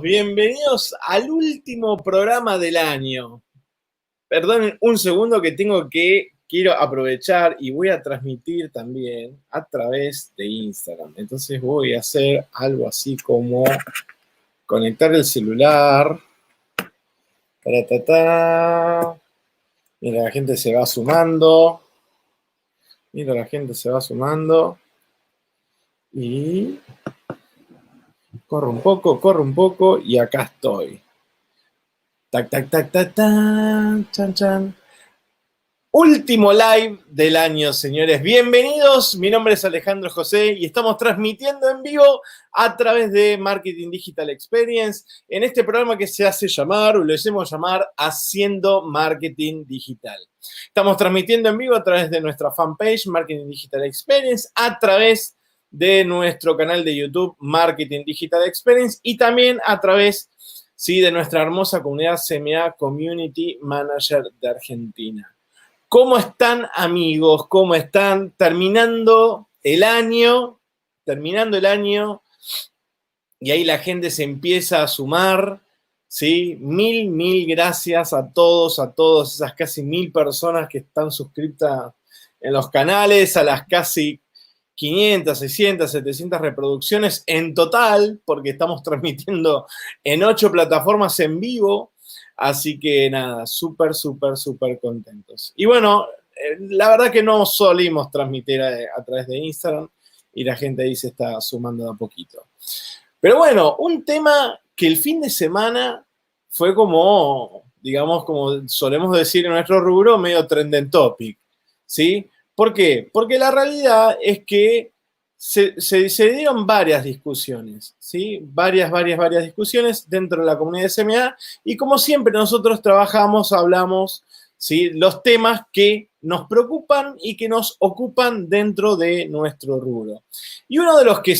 Bienvenidos al último programa del año. Perdonen un segundo que quiero aprovechar y voy a transmitir también a través de Instagram. Entonces voy a hacer algo así como conectar el celular. Taratata. Mira, la gente se va sumando. Y corre un poco y acá estoy. Tac, tac, tac, tac, tac, chan, chan. Último live del año, señores. Bienvenidos. Mi nombre es Alejandro José y estamos transmitiendo en vivo a través de Marketing Digital Experience en este programa que se hace llamar, o lo hacemos llamar, Haciendo Marketing Digital. Estamos transmitiendo en vivo a través de nuestra fanpage Marketing Digital Experience, a través de nuestro canal de YouTube Marketing Digital Experience y también a través de nuestra hermosa comunidad CMA Community Manager de Argentina. ¿Cómo están, amigos? ¿Cómo están? Terminando el año, y ahí la gente se empieza a sumar, ¿sí? Mil gracias a todas esas casi 1000 personas que están suscritas en los canales, a las casi 500, 600, 700 reproducciones en total, porque estamos transmitiendo en 8 plataformas en vivo. Así que nada, súper contentos. Y bueno, la verdad que no solimos transmitir a través de Instagram y la gente ahí se está sumando de a poquito. Pero bueno, un tema que el fin de semana fue como, digamos, como solemos decir en nuestro rubro, medio trending topic, ¿sí? ¿Por qué? Porque la realidad es que se dieron varias discusiones, ¿sí? Varias discusiones dentro de la comunidad de CMA y como siempre nosotros hablamos, ¿sí? Los temas que nos preocupan y que nos ocupan dentro de nuestro rubro. Y uno de los que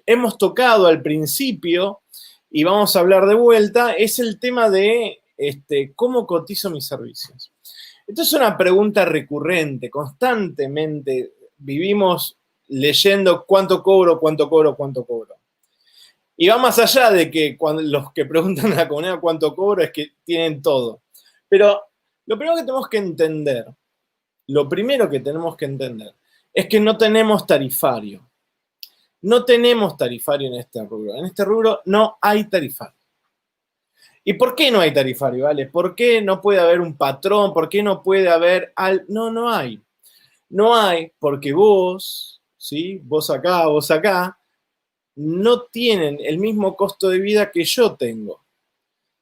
hemos tocado al principio y vamos a hablar de vuelta es el tema de cómo cotizo mis servicios. Esto es una pregunta recurrente, constantemente vivimos leyendo cuánto cobro. Y va más allá de que cuando los que preguntan a la comunidad cuánto cobro es que tienen todo. Pero lo primero que tenemos que entender es que no tenemos tarifario. No tenemos tarifario en este rubro. En este rubro no hay tarifario. ¿Y por qué no hay tarifario, vale? ¿Por qué no puede haber un patrón? ¿Por qué no puede haber No hay. No hay porque vos, ¿sí? Vos acá, no tienen el mismo costo de vida que yo tengo,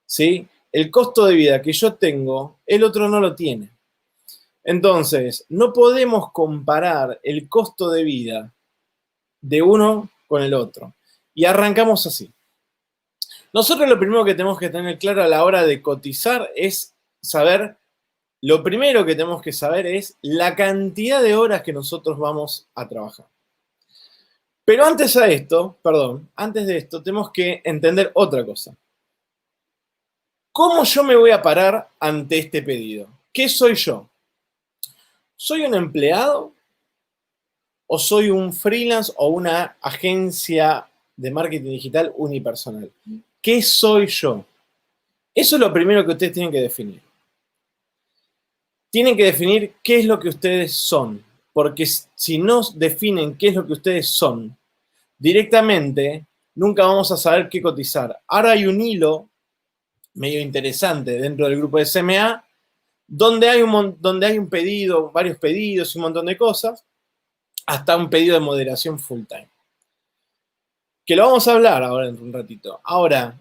¿sí? El costo de vida que yo tengo, el otro no lo tiene. Entonces, no podemos comparar el costo de vida de uno con el otro. Y arrancamos así. Nosotros lo primero que tenemos que tener claro a la hora de cotizar es saber, lo primero que tenemos que saber es la cantidad de horas que nosotros vamos a trabajar. Pero antes de esto, tenemos que entender otra cosa. ¿Cómo yo me voy a parar ante este pedido? ¿Qué soy yo? ¿Soy un empleado? ¿O soy un freelance o una agencia de marketing digital unipersonal? ¿Qué soy yo? Eso es lo primero que ustedes tienen que definir. Tienen que definir qué es lo que ustedes son. Porque si no definen qué es lo que ustedes son, directamente nunca vamos a saber qué cotizar. Ahora hay un hilo medio interesante dentro del grupo de CMA, donde hay un pedido, varios pedidos y un montón de cosas, hasta un pedido de moderación full time. Que lo vamos a hablar ahora en un ratito. Ahora,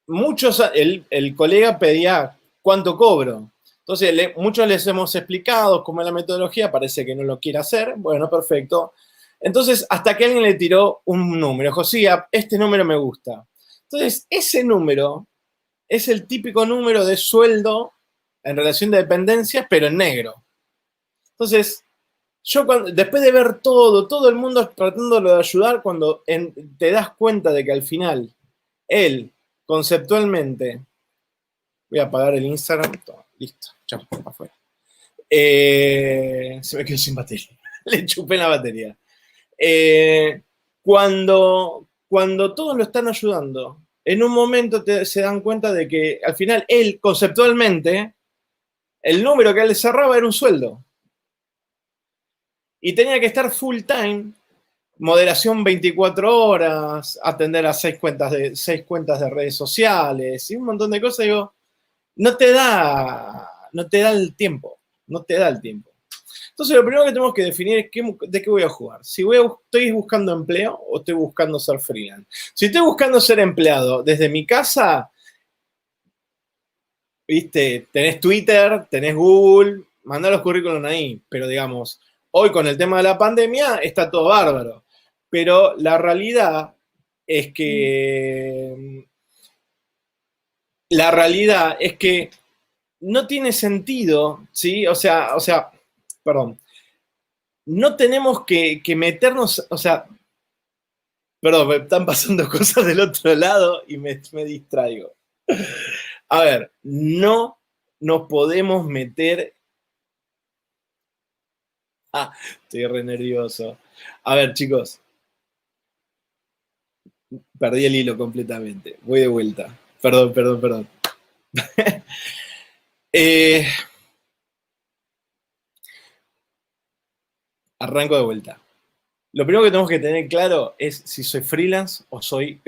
el colega pedía cuánto cobro. Entonces, muchos les hemos explicado cómo es la metodología, parece que no lo quiere hacer. Bueno, perfecto. Entonces, hasta que alguien le tiró un número. Josía, este número me gusta. Entonces, ese número es el típico número de sueldo en relación de dependencias, pero en negro. Entonces, después de ver todo el mundo tratándolo de ayudar, cuando te das cuenta de que al final, él, conceptualmente, voy a apagar el Instagram, listo, chao, afuera. Se me quedó sin batería, le chupé la batería. Cuando cuando todos lo están ayudando, en un momento se dan cuenta de que al final él, conceptualmente, el número que él le cerraba era un sueldo. Y tenía que estar full time, moderación 24 horas, atender a 6 cuentas de redes sociales y un montón de cosas. Digo, no te da el tiempo, no te da el tiempo. Entonces, lo primero que tenemos que definir es de qué voy a jugar. Si estoy buscando empleo o estoy buscando ser freelance. Si estoy buscando ser empleado desde mi casa, viste, tenés Twitter, tenés Google, mandá los currículum ahí. Pero digamos, hoy con el tema de la pandemia está todo bárbaro. Pero la realidad es que no tiene sentido, ¿sí? O sea, perdón. No tenemos que meternos, o sea, perdón, me están pasando cosas del otro lado y me distraigo. A ver, no nos podemos meter. Estoy re nervioso. A ver, chicos, perdí el hilo completamente. Voy de vuelta. Perdón. Arranco de vuelta. Lo primero que tenemos que tener claro es si soy freelance o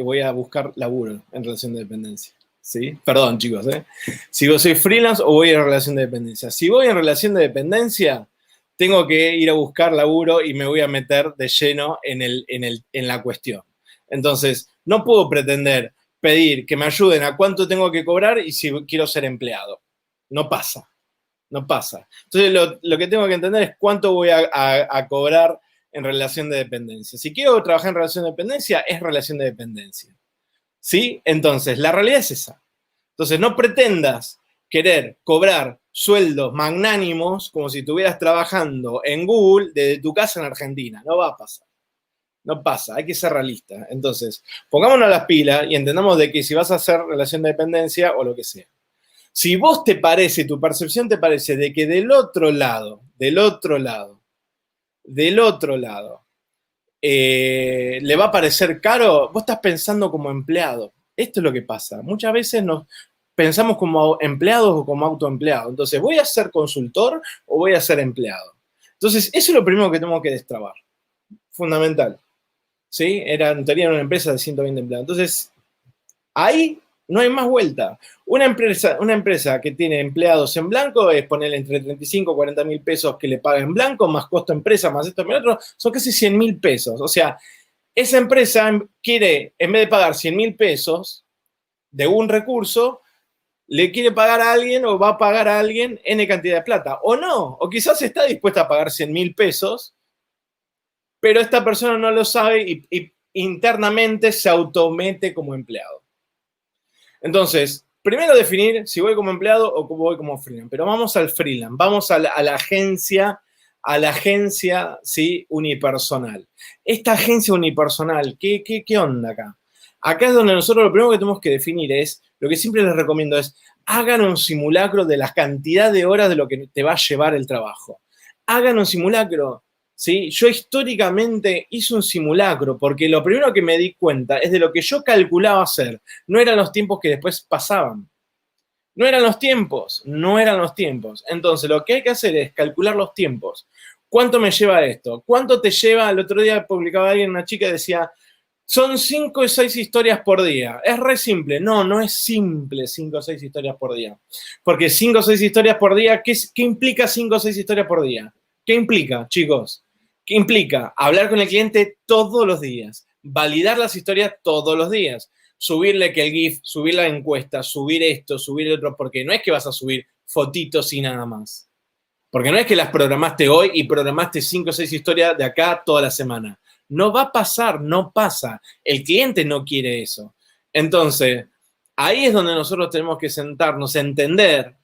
voy a buscar laburo en relación de dependencia. ¿Sí? Perdón, chicos. Si soy freelance o voy en relación de dependencia. Si voy en relación de dependencia, tengo que ir a buscar laburo y me voy a meter de lleno en la cuestión. Entonces, no puedo pretender pedir que me ayuden a cuánto tengo que cobrar y si quiero ser empleado. No pasa. Entonces, lo que tengo que entender es cuánto voy a cobrar en relación de dependencia. Si quiero trabajar en relación de dependencia, es relación de dependencia. ¿Sí? Entonces, la realidad es esa. Entonces, no pretendas querer cobrar sueldos magnánimos como si estuvieras trabajando en Google desde tu casa en Argentina. No va a pasar. No pasa, hay que ser realista. Entonces, pongámonos las pilas y entendamos de que si vas a hacer relación de dependencia o lo que sea. Si vos tu percepción te parece de que del otro lado, le va a parecer caro, vos estás pensando como empleado. Esto es lo que pasa. Muchas veces nos pensamos como empleados o como autoempleados. Entonces, ¿voy a ser consultor o voy a ser empleado? Entonces, eso es lo primero que tenemos que destrabar. Fundamental. ¿Sí? En teoría era una empresa de 120 empleados. Entonces, ahí no hay más vuelta. Una empresa que tiene empleados en blanco es ponerle entre 35 y 40 mil pesos que le paga en blanco, más costo empresa, más esto, más otro, son casi 100 mil pesos. O sea, esa empresa quiere, en vez de pagar 100 mil pesos de un recurso, le quiere pagar a alguien o va a pagar a alguien N cantidad de plata. O no, o quizás está dispuesta a pagar 100 mil pesos, pero esta persona no lo sabe y internamente se automete como empleado. Entonces, primero definir si voy como empleado o voy como freelance. Pero vamos al freelance, vamos a la agencia, ¿sí? Unipersonal. Esta agencia unipersonal, ¿qué onda acá? Acá es donde nosotros lo primero que tenemos que definir es, lo que siempre les recomiendo es, hagan un simulacro de la cantidad de horas de lo que te va a llevar el trabajo. Hagan un simulacro. ¿Sí? Yo históricamente hice un simulacro porque lo primero que me di cuenta es de lo que yo calculaba hacer. No eran los tiempos que después pasaban. No eran los tiempos. Entonces, lo que hay que hacer es calcular los tiempos. ¿Cuánto me lleva esto? ¿Cuánto te lleva? El otro día publicaba alguien, una chica, decía, son 5 o 6 historias por día. Es re simple. No es simple 5 o 6 historias por día. Porque 5 o 6 historias por día, ¿qué implica 5 o 6 historias por día? ¿Qué implica, chicos? ¿Qué implica? Hablar con el cliente todos los días, validar las historias todos los días, subirle que el GIF, subir la encuesta, subir esto, subir otro, porque no es que vas a subir fotitos y nada más. Porque no es que las programaste hoy y programaste 5 o 6 historias de acá toda la semana. No va a pasar, no pasa. El cliente no quiere eso. Entonces, ahí es donde nosotros tenemos que sentarnos, entender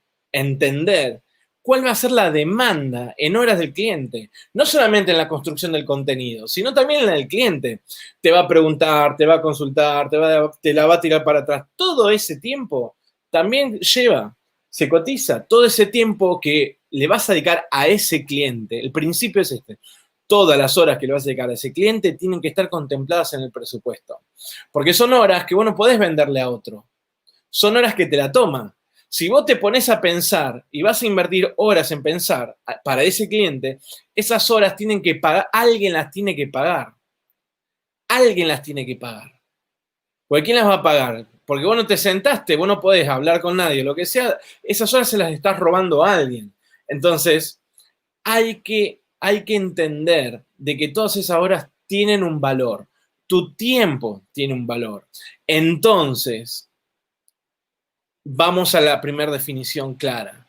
cuál va a ser la demanda en horas del cliente. No solamente en la construcción del contenido, sino también en la del cliente. Te va a preguntar, te va a consultar, te la va a tirar para atrás. Todo ese tiempo también se cotiza. Todo ese tiempo que le vas a dedicar a ese cliente. El principio es este. todas las horas que le vas a dedicar a ese cliente tienen que estar contempladas en el presupuesto. Porque son horas que vos no podés venderle a otro. Son horas que te la toman. Si vos te pones a pensar y vas a invertir horas en pensar para ese cliente, esas horas tienen que pagar, alguien las tiene que pagar. Alguien las tiene que pagar. Porque ¿quién las va a pagar? Porque vos no te sentaste, vos no podés hablar con nadie, lo que sea, esas horas se las estás robando a alguien. Entonces, hay que entender de que todas esas horas tienen un valor. Tu tiempo tiene un valor. Entonces, vamos a la primera definición clara.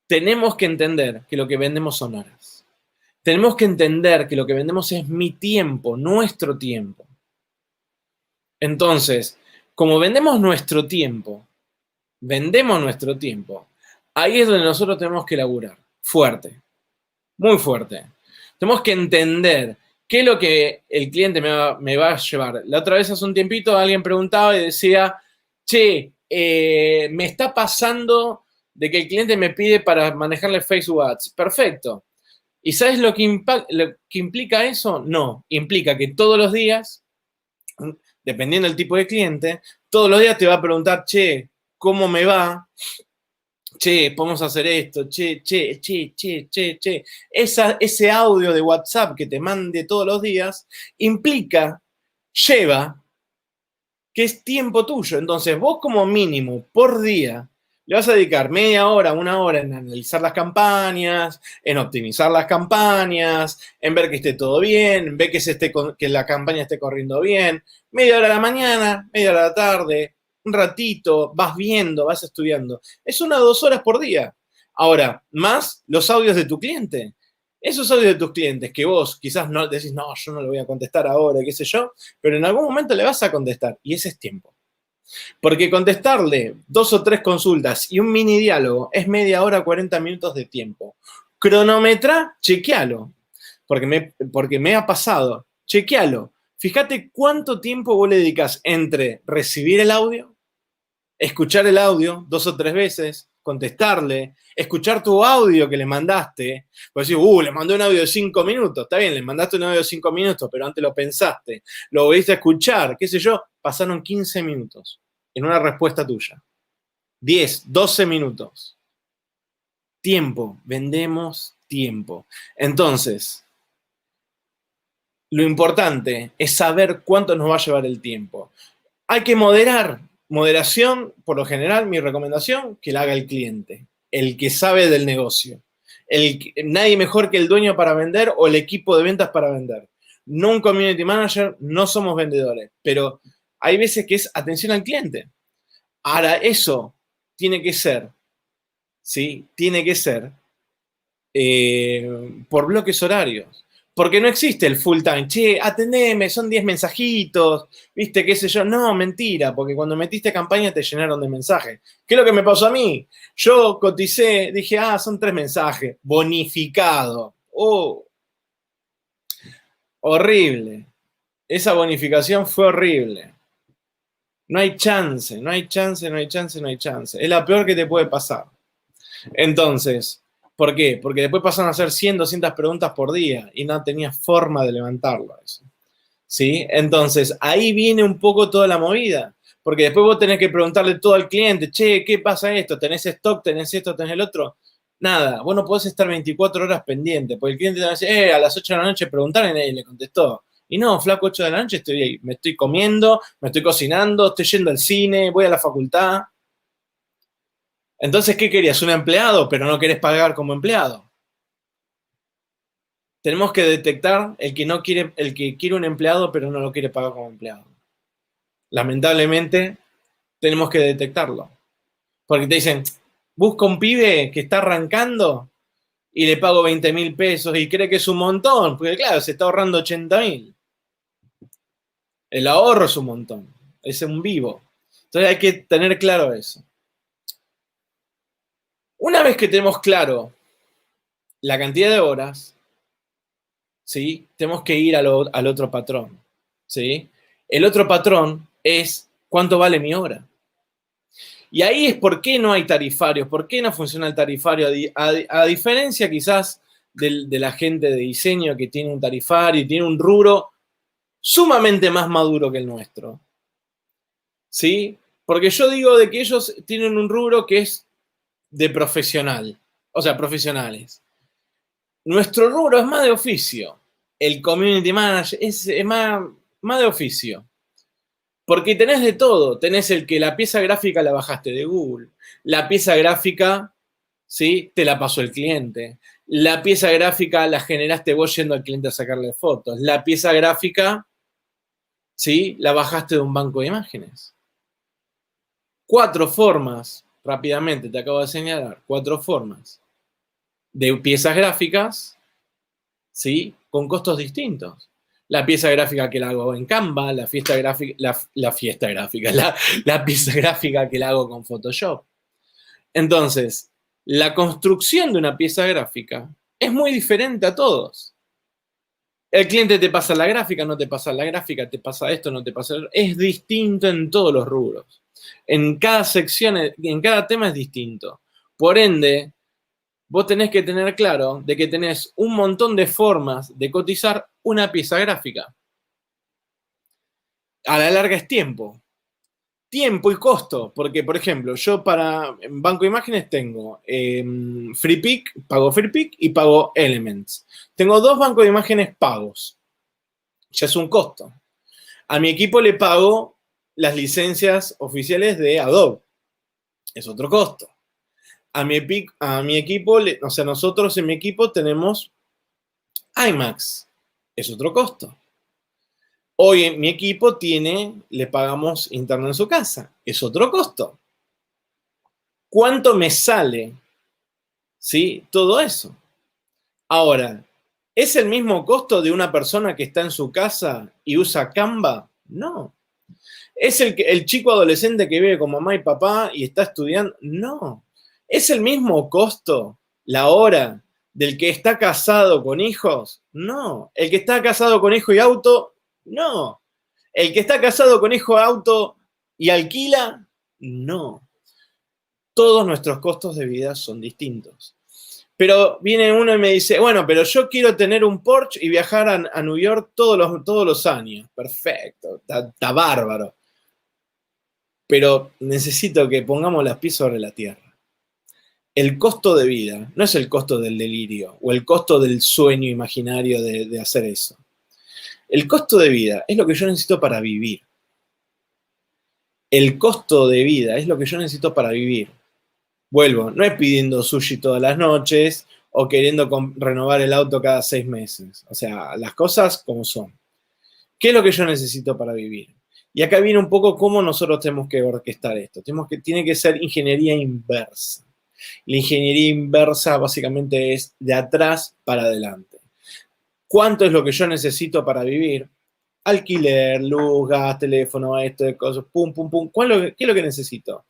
Tenemos que entender que lo que vendemos son horas. Tenemos que entender que lo que vendemos es mi tiempo, nuestro tiempo. Entonces, como vendemos nuestro tiempo, ahí es donde nosotros tenemos que laburar. Fuerte, muy fuerte. Tenemos que entender qué es lo que el cliente me va a llevar. La otra vez hace un tiempito alguien preguntaba y decía, che, me está pasando de que el cliente me pide para manejarle Facebook Ads. Perfecto. ¿Y sabes lo que implica eso? No, implica que todos los días, dependiendo del tipo de cliente, todos los días te va a preguntar, che, ¿cómo me va? Che, podemos hacer esto, che. Ese audio de WhatsApp que te mande todos los días lleva que es tiempo tuyo. Entonces, vos como mínimo por día le vas a dedicar media hora, una hora en analizar las campañas, en optimizar las campañas, en ver que esté todo bien, en ver que la campaña esté corriendo bien. Media hora a la mañana, media hora a la tarde, un ratito, vas viendo, vas estudiando. Es 1 o 2 horas por día. Ahora, más los audios de tu cliente. Esos audios de tus clientes que vos quizás no decís, no, yo no le voy a contestar ahora, qué sé yo, pero en algún momento le vas a contestar y ese es tiempo. Porque contestarle 2 o 3 consultas y un mini diálogo es media hora, 40 minutos de tiempo. Cronometra, chequealo. Porque me ha pasado. Chequealo. Fíjate cuánto tiempo vos le dedicas entre recibir el audio, escuchar el audio 2 o 3 veces, contestarle, escuchar tu audio que le mandaste. Pues decir, le mandé un audio de 5 minutos. Está bien, le mandaste un audio de 5 minutos, pero antes lo pensaste, lo volviste a escuchar, qué sé yo. Pasaron 15 minutos en una respuesta tuya. 10, 12 minutos. Tiempo, vendemos tiempo. Entonces, lo importante es saber cuánto nos va a llevar el tiempo. Hay que moderar. Moderación, por lo general, mi recomendación, que la haga el cliente, el que sabe del negocio. Nadie mejor que el dueño para vender o el equipo de ventas para vender. No un community manager, no somos vendedores, pero hay veces que es atención al cliente. Ahora, eso tiene que ser, ¿sí? Tiene que ser por bloques horarios. Porque no existe el full time. Che, atendeme, son 10 mensajitos, viste, qué sé yo. No, mentira, porque cuando metiste campaña te llenaron de mensajes. ¿Qué es lo que me pasó a mí? Yo coticé, dije, son 3 mensajes. Bonificado. Horrible. Esa bonificación fue horrible. No hay chance. Es la peor que te puede pasar. Entonces, ¿por qué? Porque después pasan a hacer 100, 200 preguntas por día y no tenías forma de levantarlo eso. ¿Sí? Entonces, ahí viene un poco toda la movida. Porque después vos tenés que preguntarle todo al cliente, che, ¿qué pasa esto? ¿Tenés stock? ¿Tenés esto? ¿Tenés el otro? Nada, vos no podés estar 24 horas pendiente, porque el cliente te va a decir, a las 8 de la noche preguntar y nadie le contestó. Y no, flaco, 8 de la noche estoy ahí, me estoy comiendo, me estoy cocinando, estoy yendo al cine, voy a la facultad. Entonces, ¿qué querías? Un empleado, pero no querés pagar como empleado. Tenemos que detectar el que quiere un empleado, pero no lo quiere pagar como empleado. Lamentablemente, tenemos que detectarlo. Porque te dicen, busca un pibe que está arrancando y le pago 20.000 pesos y cree que es un montón, porque claro, se está ahorrando 80.000. El ahorro es un montón, es un vivo. Entonces hay que tener claro eso. Una vez que tenemos claro la cantidad de horas, ¿sí? Tenemos que ir al otro patrón, ¿sí? El otro patrón es cuánto vale mi hora. Y ahí es por qué no hay tarifarios, por qué no funciona el tarifario, a diferencia quizás de la gente de diseño que tiene un tarifario y tiene un rubro sumamente más maduro que el nuestro. ¿Sí? Porque yo digo de que ellos tienen un rubro que es de profesional, o sea, profesionales. Nuestro rubro es más de oficio. El community manager es más de oficio. Porque tenés de todo. Tenés el que la pieza gráfica la bajaste de Google. La pieza gráfica, ¿sí? Te la pasó el cliente. La pieza gráfica la generaste vos yendo al cliente a sacarle fotos. La pieza gráfica, ¿sí? La bajaste de un banco de imágenes. 4 formas, rápidamente te acabo de señalar, 4 formas de piezas gráficas, ¿sí? Con costos distintos. La pieza gráfica que la hago en Canva, la pieza gráfica que la hago con Photoshop. Entonces, la construcción de una pieza gráfica es muy diferente a todos. El cliente te pasa la gráfica, no te pasa la gráfica, te pasa esto, no te pasa esto. Es distinto en todos los rubros. En cada sección, en cada tema es distinto. Por ende, vos tenés que tener claro de que tenés un montón de formas de cotizar una pieza gráfica. A la larga es tiempo. Tiempo y costo, porque, por ejemplo, yo para Banco de Imágenes tengo FreePic, pago FreePic y pago Elements. Tengo 2 bancos de imágenes pagos. Ya es un costo. A mi equipo le pago las licencias oficiales de Adobe. Es otro costo. A mi equipo, o sea, nosotros en mi equipo tenemos IMAX. Es otro costo. Hoy en mi equipo le pagamos internet en su casa. Es otro costo. ¿Cuánto me sale? ¿Sí? Todo eso. Ahora, ¿es el mismo costo de una persona que está en su casa y usa Canva? No. ¿Es el chico adolescente que vive con mamá y papá y está estudiando? No. ¿Es el mismo costo, la hora, del que está casado con hijos? No. ¿El que está casado con hijo y auto? No. ¿El que está casado con hijo, auto y alquila? No. Todos nuestros costos de vida son distintos. Pero viene uno y me dice, bueno, pero yo quiero tener un Porsche y viajar a New York todos los años. Perfecto, está bárbaro. Pero necesito que pongamos las pies sobre la tierra. El costo de vida no es el costo del delirio o el costo del sueño imaginario de hacer eso. El costo de vida es lo que yo necesito para vivir. El costo de vida es lo que yo necesito para vivir. Vuelvo, no es pidiendo sushi todas las noches o queriendo renovar el auto cada 6 meses. O sea, las cosas como son. ¿Qué es lo que yo necesito para vivir? Y acá viene un poco cómo nosotros tenemos que orquestar esto. Tiene que ser ingeniería inversa. La ingeniería inversa básicamente es de atrás para adelante. ¿Cuánto es lo que yo necesito para vivir? Alquiler, luz, gas, teléfono, esto de cosas, pum, pum, pum. ¿Qué es lo que necesito?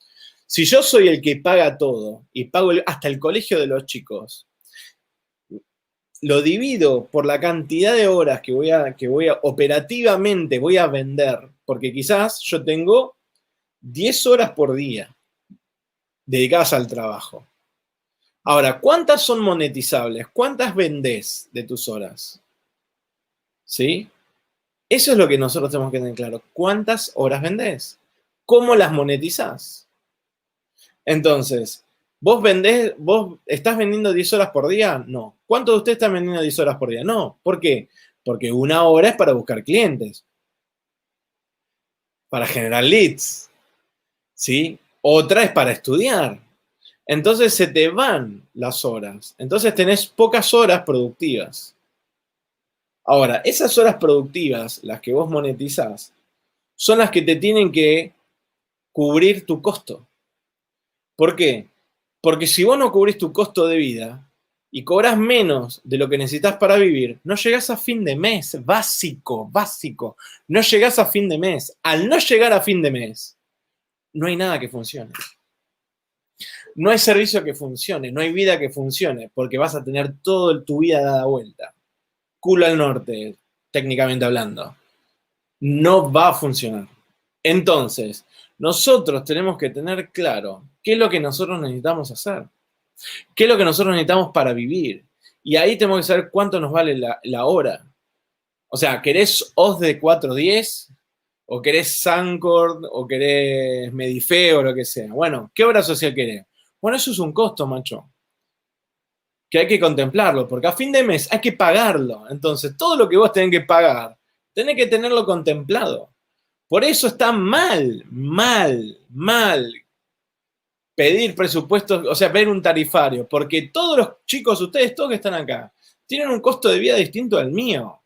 Si yo soy el que paga todo y pago hasta el colegio de los chicos, lo divido por la cantidad de horas que voy a operativamente voy a vender, porque quizás yo tengo 10 horas por día dedicadas al trabajo. Ahora, ¿cuántas son monetizables? ¿Cuántas vendés de tus horas? ¿Sí? Eso es lo que nosotros tenemos que tener claro. ¿Cuántas horas vendés? ¿Cómo las monetizás? Entonces, ¿vos estás vendiendo 10 horas por día? No. ¿Cuántos de ustedes están vendiendo 10 horas por día? No. ¿Por qué? Porque 1 hora es para buscar clientes, para generar leads, ¿sí? Otra es para estudiar. Entonces se te van las horas. Entonces tenés pocas horas productivas. Ahora, esas horas productivas, las que vos monetizás, son las que te tienen que cubrir tu costo. ¿Por qué? Porque si vos no cubrís tu costo de vida y cobras menos de lo que necesitas para vivir, no llegás a fin de mes. Básico. No llegás a fin de mes. Al no llegar a fin de mes, no hay nada que funcione. No hay servicio que funcione, no hay vida que funcione, porque vas a tener toda tu vida dada vuelta. Culo al norte, técnicamente hablando. No va a funcionar. Entonces, nosotros tenemos que tener claro qué es lo que nosotros necesitamos hacer, qué es lo que nosotros necesitamos para vivir. Y ahí tenemos que saber cuánto nos vale la hora. O sea, ¿querés OS de 410? ¿O querés Sancord? ¿O querés Medifeo? O lo que sea. Bueno, ¿qué obra social querés? Bueno, eso es un costo, macho, que hay que contemplarlo, porque a fin de mes hay que pagarlo. Entonces, todo lo que vos tenés que pagar, tenés que tenerlo contemplado. Por eso está mal pedir presupuestos, o sea, pedir un tarifario, porque todos los chicos, ustedes todos que están acá, tienen un costo de vida distinto al mío.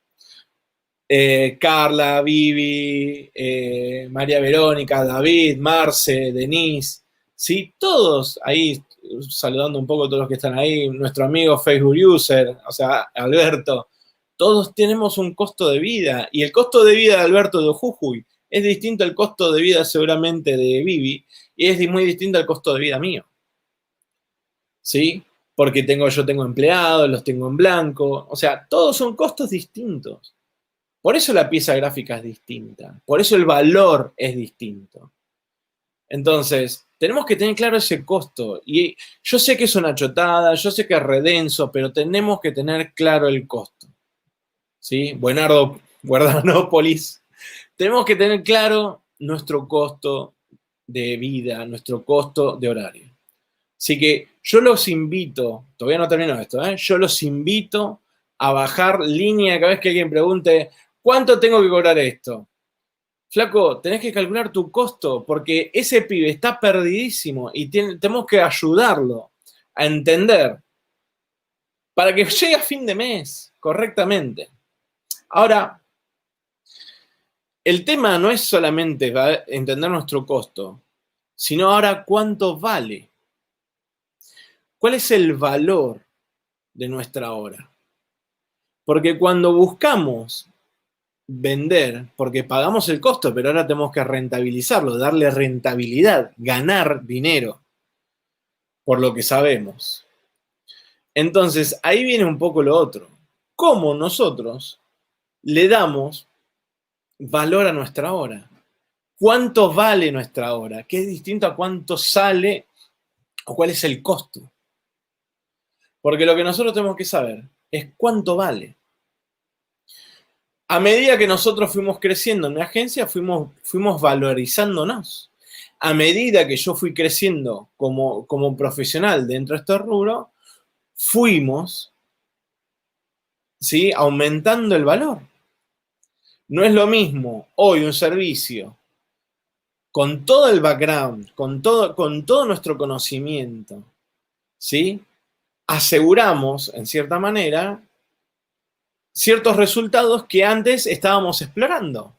Carla, Vivi, María Verónica, David, Marce, Denise, ¿sí? Todos ahí, saludando un poco a todos los que están ahí, nuestro amigo Facebook User, o sea, Alberto, todos tenemos un costo de vida, y el costo de vida de Alberto de Jujuy es distinto al costo de vida seguramente de Vivi, y es muy distinto al costo de vida mío, ¿sí? Porque yo tengo empleados, los tengo en blanco, o sea, todos son costos distintos. Por eso la pieza gráfica es distinta, por eso el valor es distinto. Entonces, tenemos que tener claro ese costo. Y yo sé que es una chotada, yo sé que es redenso, pero tenemos que tener claro el costo. ¿Sí? Buenardo Guardanópolis. Tenemos que tener claro nuestro costo de vida, nuestro costo de horario. Así que yo los invito, todavía no termino esto, yo los invito a bajar línea cada vez que alguien pregunte, ¿cuánto tengo que cobrar esto? Flaco, tenés que calcular tu costo porque ese pibe está perdidísimo y tenemos que ayudarlo a entender para que llegue a fin de mes correctamente. Ahora, el tema no es solamente entender nuestro costo, sino ahora cuánto vale. ¿Cuál es el valor de nuestra hora? Porque cuando buscamos vender, porque pagamos el costo, pero ahora tenemos que rentabilizarlo, darle rentabilidad, ganar dinero, por lo que sabemos. Entonces, ahí viene un poco lo otro. ¿Cómo nosotros le damos valor a nuestra hora? ¿Cuánto vale nuestra hora? ¿Qué es distinto a cuánto sale o cuál es el costo? Porque lo que nosotros tenemos que saber es cuánto vale. A medida que nosotros fuimos creciendo en mi agencia, fuimos valorizándonos. A medida que yo fui creciendo como profesional dentro de este rubro, fuimos, ¿sí?, aumentando el valor. No es lo mismo hoy un servicio con todo el background, con todo nuestro conocimiento, ¿sí? Aseguramos, en cierta manera, ciertos resultados que antes estábamos explorando.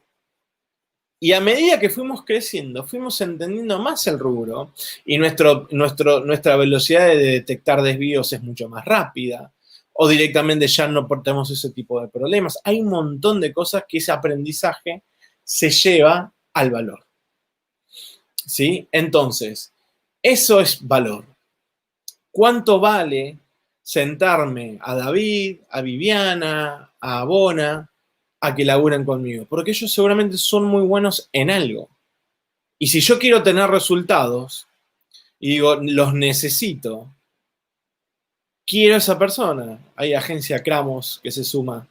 Y a medida que fuimos creciendo, fuimos entendiendo más el rubro y nuestra velocidad de detectar desvíos es mucho más rápida o directamente ya no tenemos ese tipo de problemas. Hay un montón de cosas que ese aprendizaje se lleva al valor. ¿Sí? Entonces, eso es valor. ¿Cuánto vale sentarme a David, a Viviana, a Bona, a que laburen conmigo? Porque ellos seguramente son muy buenos en algo. Y si yo quiero tener resultados, y digo, los necesito, quiero esa persona. Hay agencia Cramos que se suma.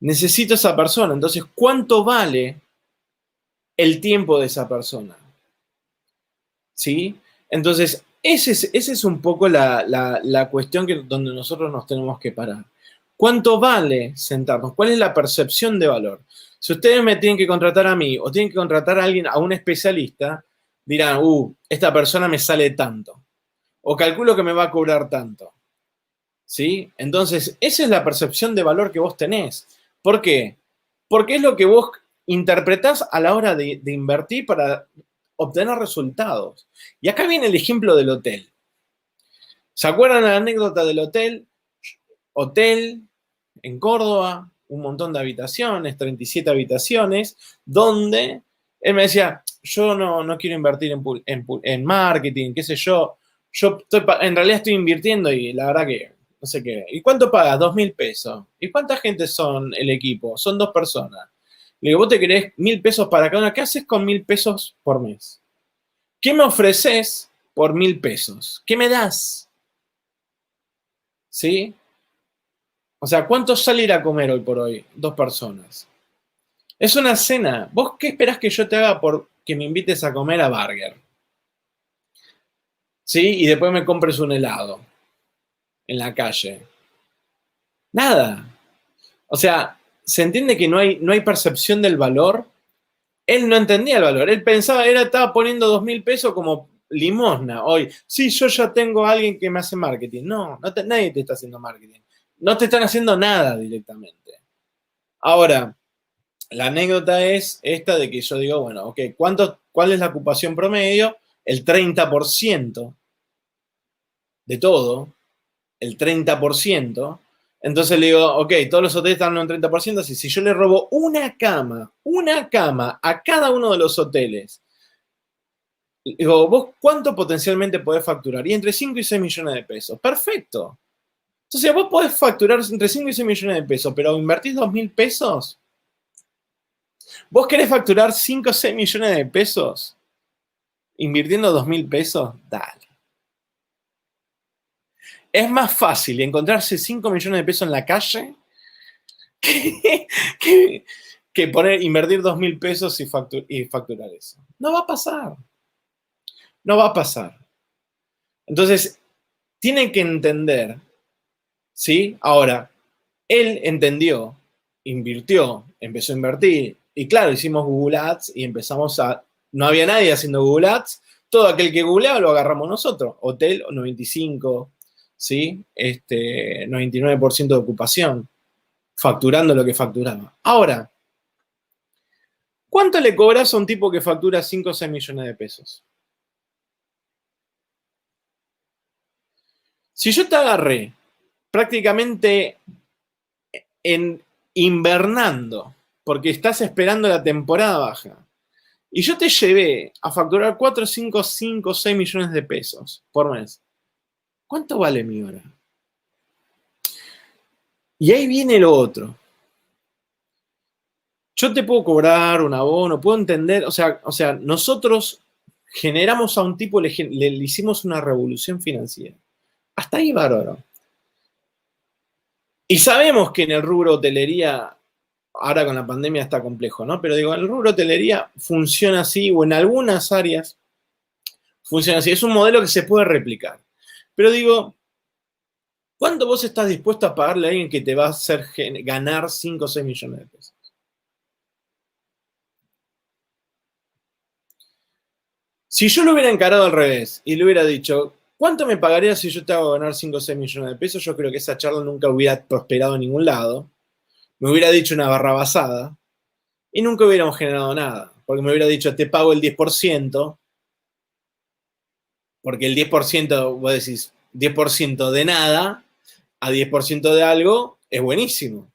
Necesito esa persona. Entonces, ¿cuánto vale el tiempo de esa persona? ¿Sí? Entonces, esa es un poco la cuestión donde nosotros nos tenemos que parar. ¿Cuánto vale sentarnos? ¿Cuál es la percepción de valor? Si ustedes me tienen que contratar a mí o tienen que contratar a alguien, a un especialista, dirán, esta persona me sale tanto. O calculo que me va a cobrar tanto. ¿Sí? Entonces, esa es la percepción de valor que vos tenés. ¿Por qué? Porque es lo que vos interpretás a la hora de invertir para obtener resultados. Y acá viene el ejemplo del hotel. ¿Se acuerdan de la anécdota del hotel? Hotel en Córdoba, un montón de habitaciones, 37 habitaciones, donde él me decía, yo no quiero invertir en marketing, qué sé yo en realidad estoy invirtiendo y la verdad que no sé qué. ¿Y cuánto pagas? 2.000 pesos. ¿Y cuánta gente son el equipo? Son 2 personas. Le digo, vos te querés 1.000 pesos para cada una. ¿Qué haces con 1.000 pesos por mes? ¿Qué me ofreces por 1.000 pesos? ¿Qué me das? ¿Sí? O sea, ¿cuánto sale ir a comer hoy por hoy? 2 personas. Es una cena. ¿Vos qué esperás que yo te haga por que me invites a comer a Burger? ¿Sí? Y después me compres un helado en la calle. Nada. O sea, ¿se entiende que no hay percepción del valor? Él no entendía el valor. Él pensaba, estaba poniendo 2.000 pesos como limosna hoy. Sí, yo ya tengo a alguien que me hace marketing. No, nadie te está haciendo marketing. No te están haciendo nada directamente. Ahora, la anécdota es esta de que yo digo, bueno, ok, ¿cuál es la ocupación promedio? El 30% de todo, el 30%. Entonces le digo, ok, todos los hoteles están en un 30%, así si yo le robo una cama a cada uno de los hoteles, digo, ¿vos cuánto potencialmente podés facturar? Y entre 5 y 6 millones de pesos. Perfecto. Entonces vos podés facturar entre 5 y 6 millones de pesos, pero invertís 2.000 pesos. ¿Vos querés facturar 5 o 6 millones de pesos invirtiendo 2.000 pesos? Dale. Es más fácil encontrarse 5 millones de pesos en la calle que, que, invertir 2.000 pesos y facturar eso. No va a pasar. No va a pasar. Entonces, tienen que entender, ¿sí? Ahora, él entendió, invirtió, empezó a invertir, y claro, hicimos Google Ads y empezamos a... No había nadie haciendo Google Ads, todo aquel que googleaba lo agarramos nosotros. Hotel 95, ¿sí? 99% de ocupación, facturando lo que facturaba. Ahora, ¿cuánto le cobras a un tipo que factura 5 o 6 millones de pesos? Si yo te agarré prácticamente en invernando, porque estás esperando la temporada baja, y yo te llevé a facturar 4, 5, 5, 6 millones de pesos por mes, ¿cuánto vale mi hora? Y ahí viene lo otro. Yo te puedo cobrar un abono, puedo entender, o sea, nosotros generamos a un tipo, le hicimos una revolución financiera. Hasta ahí bárbaro. Y sabemos que en el rubro hotelería, ahora con la pandemia está complejo, ¿no? Pero digo, en el rubro hotelería funciona así, o en algunas áreas funciona así. Es un modelo que se puede replicar. Pero digo, ¿cuánto vos estás dispuesto a pagarle a alguien que te va a hacer ganar 5 o 6 millones de pesos? Si yo lo hubiera encarado al revés y le hubiera dicho, ¿cuánto me pagarías si yo te hago ganar 5 o 6 millones de pesos? Yo creo que esa charla nunca hubiera prosperado en ningún lado. Me hubiera dicho una barrabasada y nunca hubiéramos generado nada. Porque me hubiera dicho, te pago el 10%, porque el 10%, vos decís, 10% de nada a 10% de algo es buenísimo.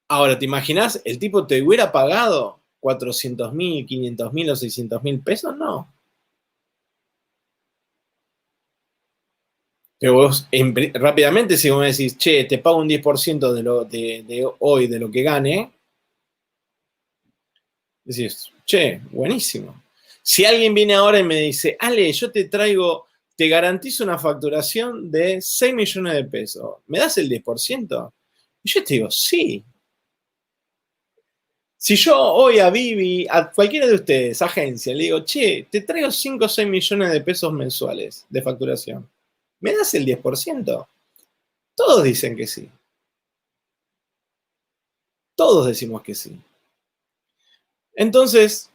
Ahora, ¿te imaginas? ¿El tipo te hubiera pagado 400.000, 500.000 o 600.000 pesos? No. Pero vos rápidamente, si vos me decís, che, te pago un 10% de hoy de lo que gane, decís, che, buenísimo. Si alguien viene ahora y me dice, Ale, yo te garantizo una facturación de 6 millones de pesos, ¿me das el 10%? Y yo te digo, sí. Si yo hoy a Vivi, a cualquiera de ustedes, agencia, le digo, che, te traigo 5 o 6 millones de pesos mensuales de facturación, ¿me das el 10%? Todos dicen que sí. Todos decimos que sí. Entonces,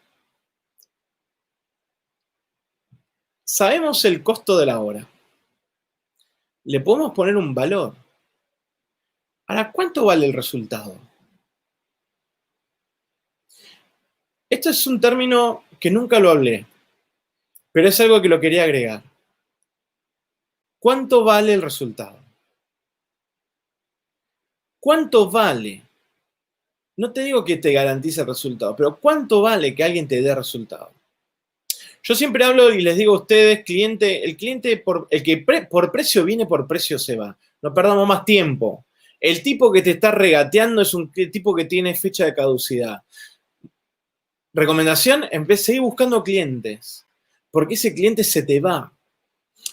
sabemos el costo de la hora. Le podemos poner un valor. Ahora, ¿cuánto vale el resultado? Esto es un término que nunca lo hablé, pero es algo que lo quería agregar. ¿Cuánto vale el resultado? ¿Cuánto vale? No te digo que te garantice el resultado, pero ¿cuánto vale que alguien te dé resultado? Yo siempre hablo y les digo a ustedes, el cliente por precio viene, por precio se va. No perdamos más tiempo. El tipo que te está regateando es un tipo que tiene fecha de caducidad. Recomendación, seguir buscando clientes, porque ese cliente se te va.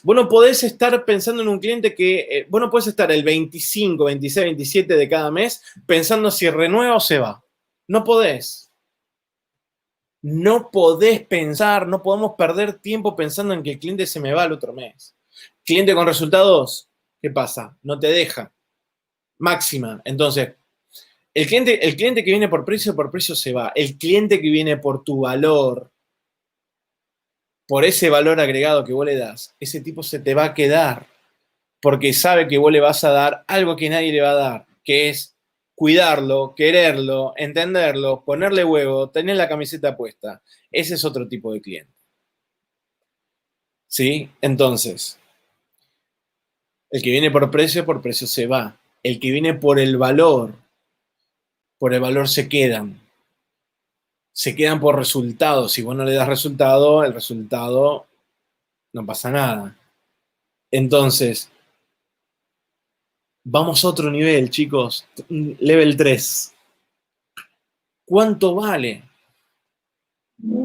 Vos no podés estar pensando en un cliente que, vos no podés estar el 25, 26, 27 de cada mes pensando si renueva o se va. No podés. No podés pensar, no podemos perder tiempo pensando en que el cliente se me va el otro mes. Cliente con resultados, ¿qué pasa? No te deja. Máxima. Entonces, el cliente que viene por precio se va. El cliente que viene por tu valor, por ese valor agregado que vos le das, ese tipo se te va a quedar porque sabe que vos le vas a dar algo que nadie le va a dar, que es cuidarlo, quererlo, entenderlo, ponerle huevo, tener la camiseta puesta. Ese es otro tipo de cliente. ¿Sí? Entonces, el que viene por precio se va. El que viene por el valor se quedan. Se quedan por resultados. Si vos no le das resultado, el resultado no pasa nada. Entonces, vamos a otro nivel, chicos. Level 3. ¿Cuánto vale?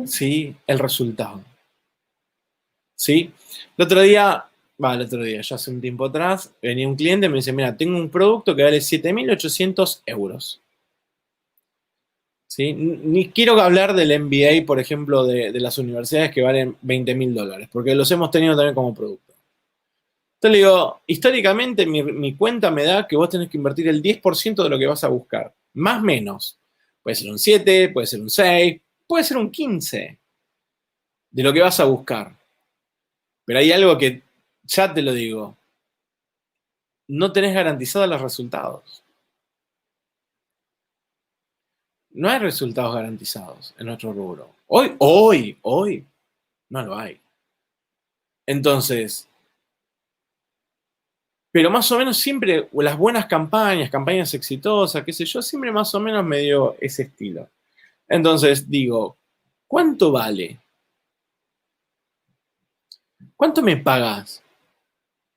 ¿Sí? El resultado. ¿Sí? El otro día, ya hace un tiempo atrás, venía un cliente y me dice, mira, tengo un producto que vale 7.800 euros. ¿Sí? Ni quiero hablar del MBA, por ejemplo, de las universidades que valen $20.000, porque los hemos tenido también como producto. Entonces le digo, históricamente mi cuenta me da que vos tenés que invertir el 10% de lo que vas a buscar, más o menos. Puede ser un 7, puede ser un 6, puede ser un 15 de lo que vas a buscar. Pero hay algo que, ya te lo digo, no tenés garantizados los resultados. No hay resultados garantizados en nuestro rubro. Hoy, no lo hay. Entonces, pero más o menos siempre las buenas campañas exitosas, qué sé yo, siempre más o menos me dio ese estilo. Entonces digo, ¿cuánto vale? ¿Cuánto me pagas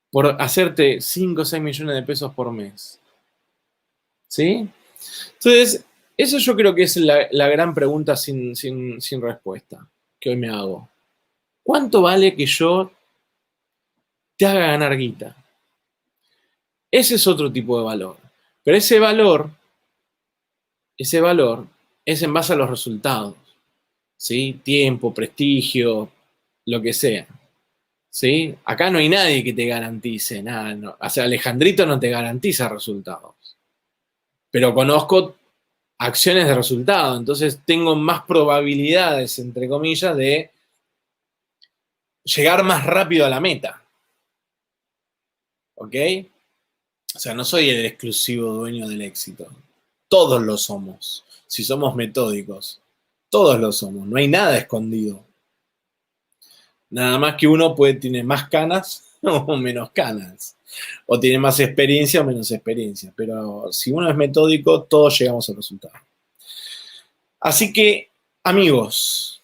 por hacerte 5 o 6 millones de pesos por mes? ¿Sí? Entonces, eso yo creo que es la gran pregunta sin respuesta que hoy me hago. ¿Cuánto vale que yo te haga ganar guita? Ese es otro tipo de valor. Pero ese valor es en base a los resultados. ¿Sí? Tiempo, prestigio, lo que sea. ¿Sí? Acá no hay nadie que te garantice nada. No. O sea, Alejandrito no te garantiza resultados. Pero conozco acciones de resultado. Entonces tengo más probabilidades, entre comillas, de llegar más rápido a la meta. ¿Ok? O sea, no soy el exclusivo dueño del éxito. Todos lo somos. Si somos metódicos. Todos lo somos. No hay nada escondido. Nada más que uno tiene más canas o menos canas. O tiene más experiencia o menos experiencia. Pero si uno es metódico, todos llegamos al resultado. Así que, amigos,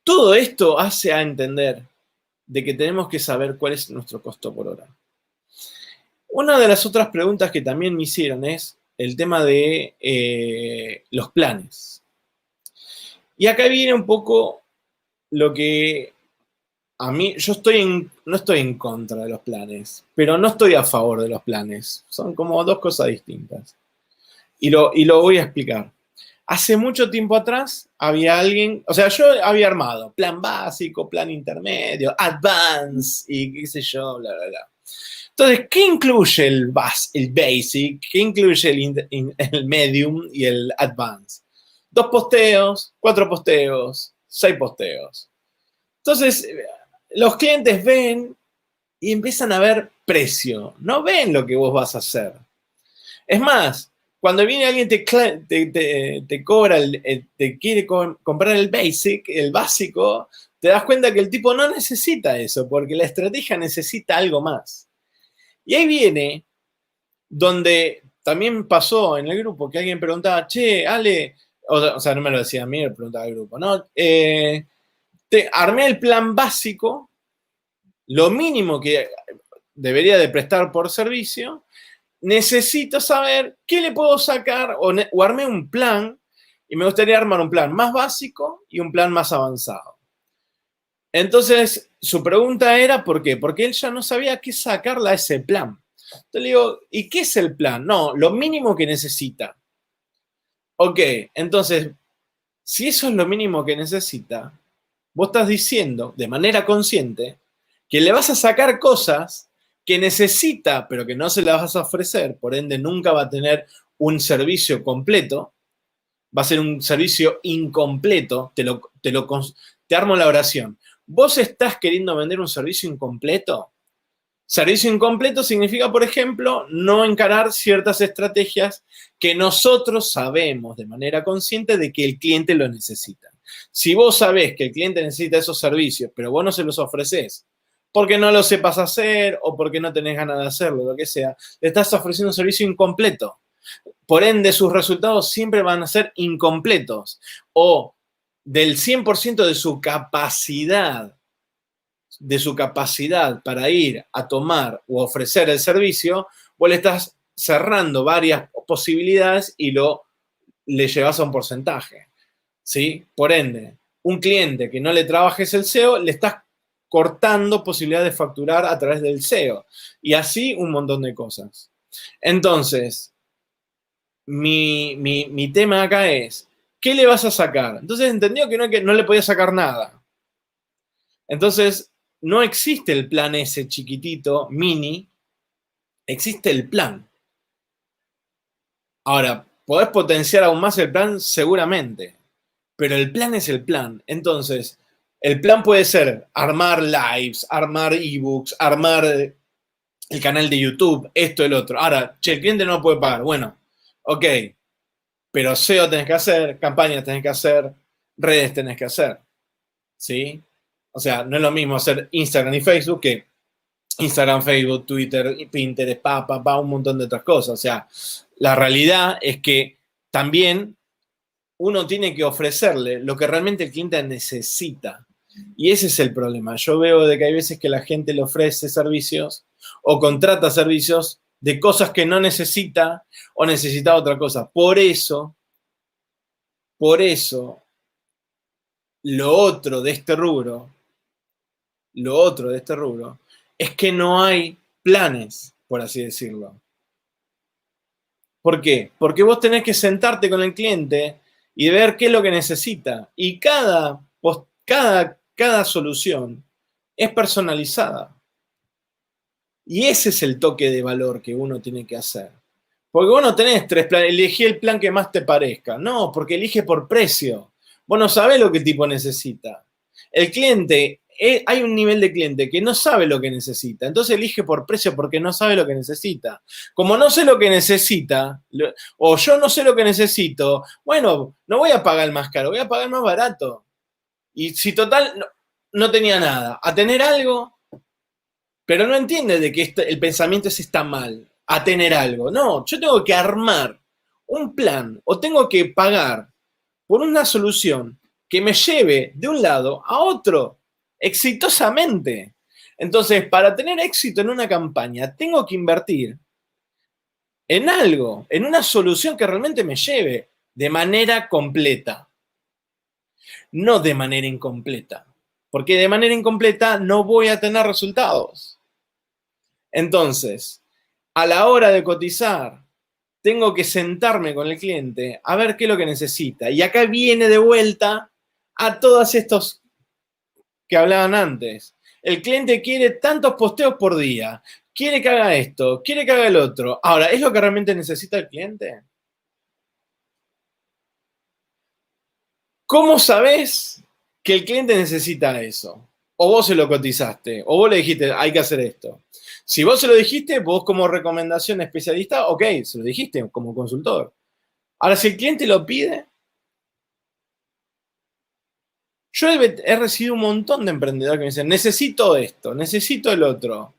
todo esto hace a entender de que tenemos que saber cuál es nuestro costo por hora. Una de las otras preguntas que también me hicieron es el tema de los planes. Y acá viene un poco lo que a mí, no estoy en contra de los planes, pero no estoy a favor de los planes. Son como dos cosas distintas. Y lo voy a explicar. Hace mucho tiempo atrás había alguien, o sea, yo había armado plan básico, plan intermedio, advance y qué sé yo, bla, bla, bla. Entonces, ¿qué incluye el basic? ¿Qué incluye el medium y el advance? 2 posteos, 4 posteos, 6 posteos. Entonces, los clientes ven y empiezan a ver precio, no ven lo que vos vas a hacer. Es más, cuando viene alguien te cobra, te quiere comprar el basic, el básico, te das cuenta que el tipo no necesita eso, porque la estrategia necesita algo más. Y ahí viene donde también pasó en el grupo que alguien preguntaba, che, Ale, o sea, no me lo decía a mí, me preguntaba al grupo, ¿no? Armé el plan básico, lo mínimo que debería de prestar por servicio, necesito saber qué le puedo sacar o armé un plan y me gustaría armar un plan más básico y un plan más avanzado. Entonces, su pregunta era, ¿por qué? Porque él ya no sabía qué sacarle a ese plan. Entonces le digo, ¿y qué es el plan? No, lo mínimo que necesita. Ok, entonces, si eso es lo mínimo que necesita, vos estás diciendo de manera consciente que le vas a sacar cosas que necesita, pero que no se las vas a ofrecer, por ende nunca va a tener un servicio completo, va a ser un servicio incompleto, te armo la oración. ¿Vos estás queriendo vender un servicio incompleto? Servicio incompleto significa, por ejemplo, no encarar ciertas estrategias que nosotros sabemos de manera consciente de que el cliente lo necesita. Si vos sabés que el cliente necesita esos servicios, pero vos no se los ofreces porque no lo sepas hacer o porque no tenés ganas de hacerlo, lo que sea, le estás ofreciendo un servicio incompleto. Por ende, sus resultados siempre van a ser incompletos o del 100% de su capacidad para ir a tomar o ofrecer el servicio, vos le estás cerrando varias posibilidades y le llevas a un porcentaje. ¿Sí? Por ende, un cliente que no le trabajes el SEO, le estás cortando posibilidades de facturar a través del SEO. Y así un montón de cosas. Entonces, mi tema acá es, ¿qué le vas a sacar? Entonces entendió que no le podía sacar nada. Entonces, no existe el plan ese chiquitito, mini, existe el plan. Ahora, ¿podés potenciar aún más el plan? Seguramente, pero el plan es el plan. Entonces, el plan puede ser armar lives, armar ebooks, armar el canal de YouTube, esto, el otro. Ahora, che, el cliente no puede pagar. Bueno, ok, pero SEO tenés que hacer, campañas tenés que hacer, redes tenés que hacer, ¿sí? O sea, no es lo mismo hacer Instagram y Facebook que Instagram, Facebook, Twitter, Pinterest, un montón de otras cosas. O sea, la realidad es que también uno tiene que ofrecerle lo que realmente el cliente necesita. Y ese es el problema. Yo veo de que hay veces que la gente le ofrece servicios o contrata servicios de cosas que no necesita o necesita otra cosa. Por eso, lo otro de este rubro, es que no hay planes, por así decirlo. ¿Por qué? Porque vos tenés que sentarte con el cliente y ver qué es lo que necesita. Y cada solución es personalizada. Y ese es el toque de valor que uno tiene que hacer. Porque vos no tenés tres planes, elegí el plan que más te parezca. No, porque elige por precio. Vos no sabés lo que el tipo necesita. El cliente, hay un nivel de cliente que no sabe lo que necesita. Entonces elige por precio porque no sabe lo que necesita. Como no sé lo que necesita, o yo no sé lo que necesito, bueno, no voy a pagar el más caro, voy a pagar el más barato. Y si total no tenía nada, a tener algo, pero no entiende de que el pensamiento ese está mal, a tener algo. No, yo tengo que armar un plan o tengo que pagar por una solución que me lleve de un lado a otro exitosamente. Entonces, para tener éxito en una campaña, tengo que invertir en algo, en una solución que realmente me lleve de manera completa, no de manera incompleta, porque de manera incompleta no voy a tener resultados. Entonces, a la hora de cotizar, tengo que sentarme con el cliente a ver qué es lo que necesita. Y acá viene de vuelta a todos estos que hablaban antes. El cliente quiere tantos posteos por día, quiere que haga esto, quiere que haga el otro. Ahora, ¿es lo que realmente necesita el cliente? ¿Cómo sabés que el cliente necesita eso? O vos se lo cotizaste, o vos le dijiste, hay que hacer esto. Si vos se lo dijiste, vos como recomendación especialista, ok, se lo dijiste como consultor. Ahora, si el cliente lo pide, yo he recibido un montón de emprendedores que me dicen, necesito esto, necesito el otro.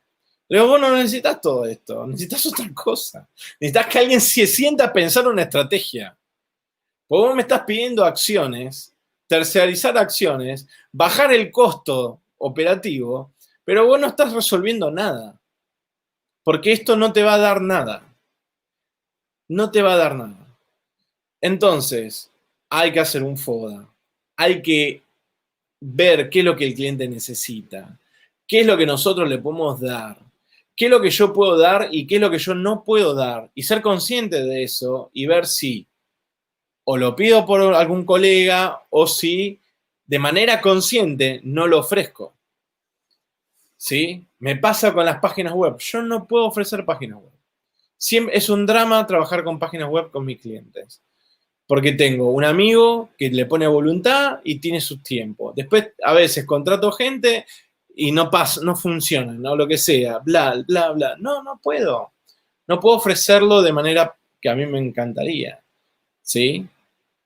Le digo, vos no necesitas todo esto, necesitas otra cosa. Necesitas que alguien se sienta a pensar una estrategia. Porque vos me estás pidiendo acciones, terciarizar acciones, bajar el costo operativo, pero vos no estás resolviendo nada. Porque esto no te va a dar nada. No te va a dar nada. Entonces, hay que hacer un FODA. Hay que ver qué es lo que el cliente necesita, qué es lo que nosotros le podemos dar, qué es lo que yo puedo dar y qué es lo que yo no puedo dar, y ser consciente de eso y ver si o lo pido por algún colega o si de manera consciente no lo ofrezco. ¿Sí? Me pasa con las páginas web. Yo no puedo ofrecer páginas web. Siempre, es un drama trabajar con páginas web con mis clientes. Porque tengo un amigo que le pone voluntad y tiene su tiempo. Después, a veces, contrato gente y no pasa, no funciona, ¿no? Lo que sea, bla, bla, bla. No, no puedo. No puedo ofrecerlo de manera que a mí me encantaría. ¿Sí?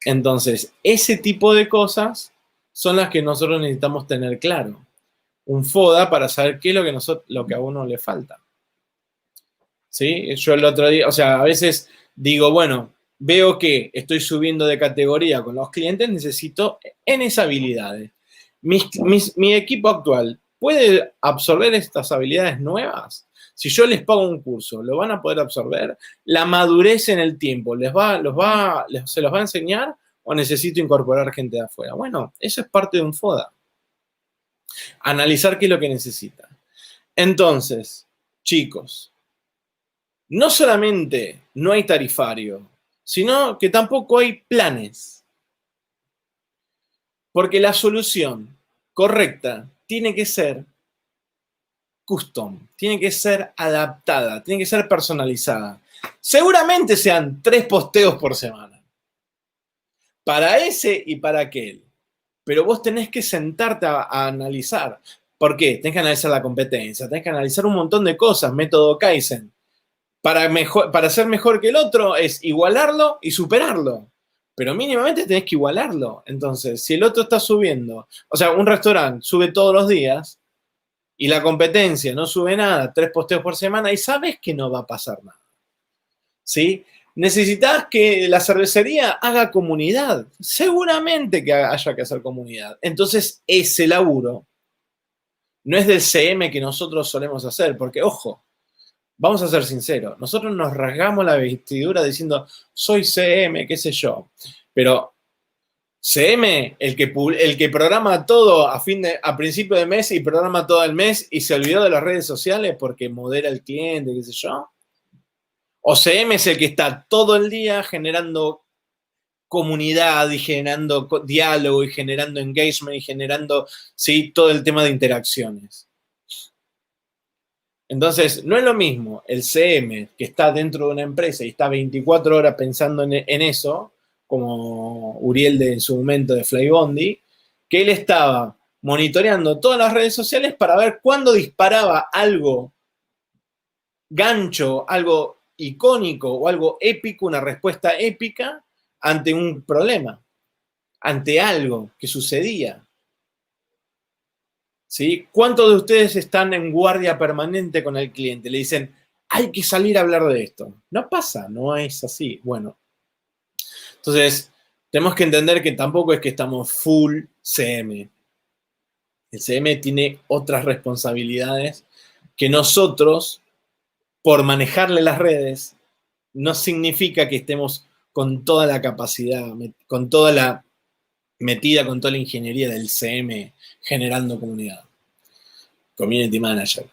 Entonces, ese tipo de cosas son las que nosotros necesitamos tener claro. Un FODA para saber qué es lo que a uno le falta. ¿Sí? Yo el otro día, o sea, a veces digo, bueno, veo que estoy subiendo de categoría con los clientes, necesito en esas habilidades. Mi equipo actual puede absorber estas habilidades nuevas. Si yo les pago un curso, ¿lo van a poder absorber? ¿La madurez en el tiempo se los va a enseñar o necesito incorporar gente de afuera? Bueno, eso es parte de un FODA. Analizar qué es lo que necesita. Entonces, chicos, no solamente no hay tarifario, sino que tampoco hay planes. Porque la solución correcta tiene que ser custom, tiene que ser adaptada, tiene que ser personalizada. Seguramente sean 3 posteos por semana. Para ese y para aquel. Pero vos tenés que sentarte a analizar. ¿Por qué? Tenés que analizar la competencia, tenés que analizar un montón de cosas, método Kaizen. Para ser mejor que el otro es igualarlo y superarlo. Pero mínimamente tenés que igualarlo. Entonces, si el otro está subiendo, o sea, un restaurante sube todos los días y la competencia no sube nada, 3 posteos por semana, y sabes que no va a pasar nada. ¿Sí? Necesitas que la cervecería haga comunidad. Seguramente que haya que hacer comunidad. Entonces, ese laburo no es del CM que nosotros solemos hacer, porque, ojo, vamos a ser sinceros, nosotros nos rasgamos la vestidura diciendo, soy CM, qué sé yo, pero CM, el que programa todo a principio de mes y programa todo el mes y se olvidó de las redes sociales porque modera el cliente, qué sé yo. O CM es el que está todo el día generando comunidad y generando diálogo y generando engagement y generando, sí, todo el tema de interacciones. Entonces, no es lo mismo el CM que está dentro de una empresa y está 24 horas pensando en eso, como Uriel en su momento de Flybondi, que él estaba monitoreando todas las redes sociales para ver cuándo disparaba algo gancho, algo icónico o algo épico, una respuesta épica ante un problema, ante algo que sucedía. ¿Sí? ¿Cuántos de ustedes están en guardia permanente con el cliente? Le dicen, hay que salir a hablar de esto. No pasa, no es así. Bueno, entonces tenemos que entender que tampoco es que estamos full CM. El CM tiene otras responsabilidades que nosotros, por manejarle las redes, no significa que estemos con toda la capacidad, con toda la metida, con toda la ingeniería del CM generando comunidad. Community Manager.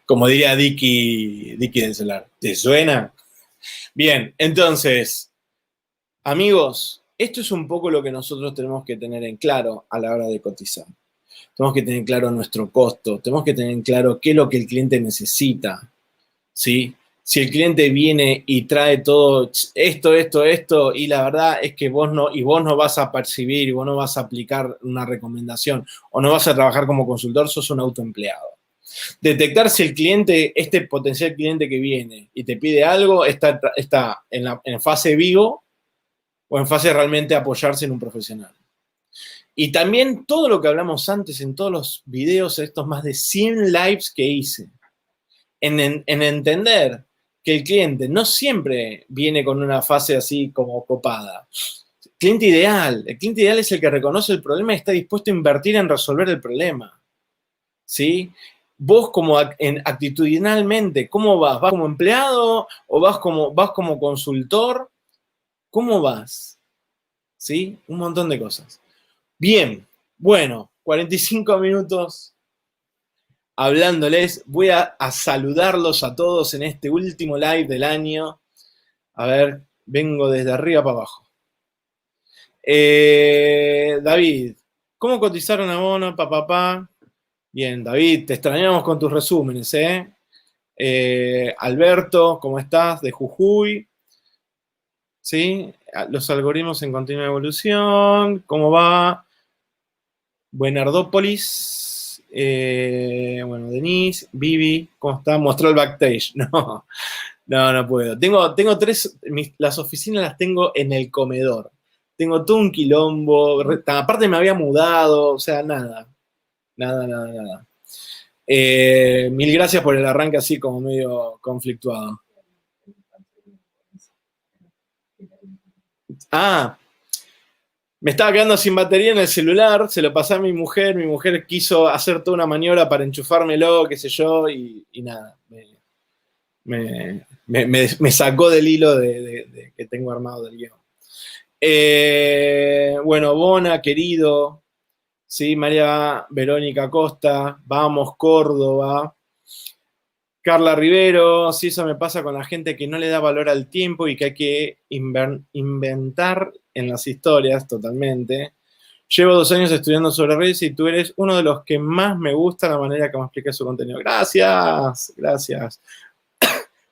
Como diría Dicky del celular. ¿Te suena? Bien, entonces, amigos, esto es un poco lo que nosotros tenemos que tener en claro a la hora de cotizar. Tenemos que tener claro nuestro costo, tenemos que tener en claro qué es lo que el cliente necesita, ¿sí? Si el cliente viene y trae todo esto, y la verdad es que vos no vas a percibir, y vos no vas a aplicar una recomendación, o no vas a trabajar como consultor, sos un autoempleado. Detectar si el cliente, este potencial cliente que viene y te pide algo, está en fase vivo o en fase de realmente apoyarse en un profesional. Y también todo lo que hablamos antes en todos los videos, estos más de 100 lives que hice, en entender que el cliente no siempre viene con una fase así como copada. El cliente ideal es el que reconoce el problema y está dispuesto a invertir en resolver el problema. ¿Sí? Vos como actitudinalmente, ¿cómo vas? ¿Vas como empleado o vas como consultor? ¿Cómo vas? ¿Sí? Un montón de cosas. Bien, Bueno, 45 minutos hablándoles. Voy a saludarlos a todos en este último live del año. A ver, vengo desde arriba para abajo. David, ¿cómo cotizaron a Bono, papá? Bien, David, te extrañamos con tus resúmenes, ¿eh? Alberto, ¿cómo estás? De Jujuy. ¿Sí? Los algoritmos en continua evolución. ¿Cómo va? Buenardópolis. Bueno, Denise, Vivi, ¿cómo está? Mostró el backstage. No puedo. Tengo tres, las oficinas las tengo en el comedor. Tengo todo un quilombo. Aparte me había mudado, o sea, nada. Mil gracias por el arranque así como medio conflictuado. Me estaba quedando sin batería en el celular, se lo pasé a mi mujer quiso hacer toda una maniobra para enchufármelo, qué sé yo, y nada, me sacó del hilo de que tengo armado del guión. Bueno, Bona, querido, sí, María Verónica Costa, vamos, Córdoba. Carla Rivero, sí, eso me pasa con la gente que no le da valor al tiempo y que hay que inventar en las historias totalmente. Llevo 2 años estudiando sobre redes y tú eres uno de los que más me gusta la manera que me explica su contenido. Gracias.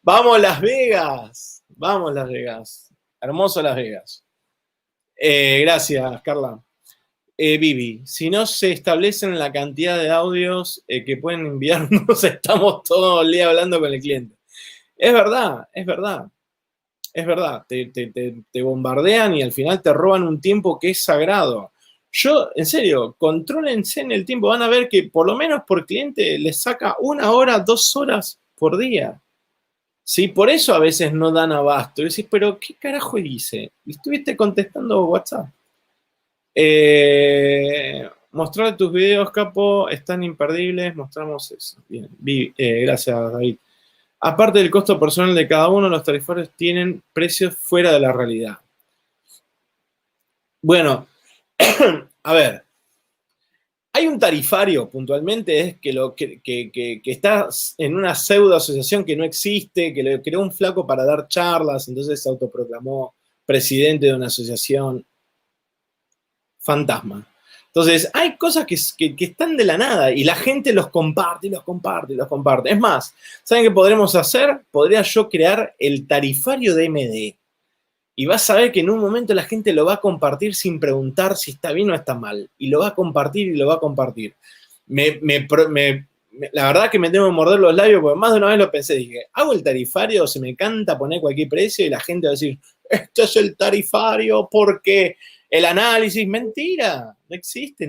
Vamos Las Vegas. Vamos Las Vegas. Hermoso Las Vegas. Gracias, Carla. Vivi, si no se establecen la cantidad de audios que pueden enviarnos, estamos todo el día hablando con el cliente. Es verdad. Te bombardean y al final te roban un tiempo que es sagrado. Yo, en serio, contrólense en el tiempo. Van a ver que por lo menos por cliente les saca 1 hora, 2 horas por día. ¿Sí? Por eso a veces no dan abasto. Y decís, pero ¿qué carajo hice? Y estuviste contestando WhatsApp. Mostrar tus videos, capo, están imperdibles. Mostramos eso. Bien, gracias, David. Aparte del costo personal de cada uno, los tarifarios tienen precios fuera de la realidad. Bueno, a ver. Hay un tarifario, puntualmente, es que está en una pseudo asociación que no existe, que le creó un flaco para dar charlas, entonces se autoproclamó presidente de una asociación fantasma. Entonces, hay cosas que están de la nada y la gente los comparte. Es más, ¿saben qué podremos hacer? Podría yo crear el tarifario de MD. Y vas a ver que en un momento la gente lo va a compartir sin preguntar si está bien o está mal. Y lo va a compartir. La verdad que me tengo que morder los labios porque más de una vez lo pensé. Dije, ¿hago el tarifario o se me canta poner cualquier precio? Y la gente va a decir, este es el tarifario porque el análisis, mentira, no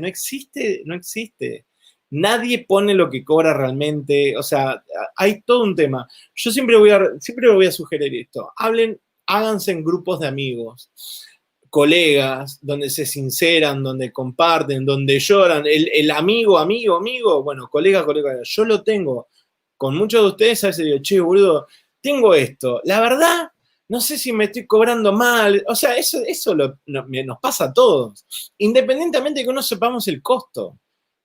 existe. Nadie pone lo que cobra realmente, o sea, hay todo un tema. Yo siempre voy a sugerir esto, háganse en grupos de amigos, colegas, donde se sinceran, donde comparten, donde lloran, el amigo, bueno, colega, yo lo tengo con muchos de ustedes, a veces digo, che, boludo, tengo esto, la verdad, no sé si me estoy cobrando mal, o sea, eso nos pasa a todos, independientemente de que no sepamos el costo,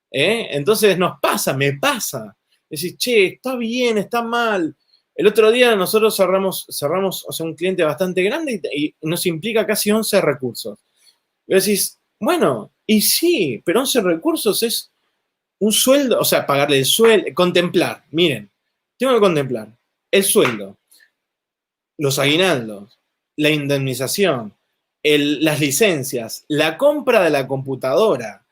entonces me pasa, decís, che, está bien, está mal. El otro día nosotros cerramos o sea, un cliente bastante grande y nos implica casi 11 recursos. Y decís, bueno, y sí, pero 11 recursos es un sueldo, o sea, pagarle el sueldo, contemplar, miren, tengo que contemplar el sueldo, los aguinaldos, la indemnización, las licencias, la compra de la computadora,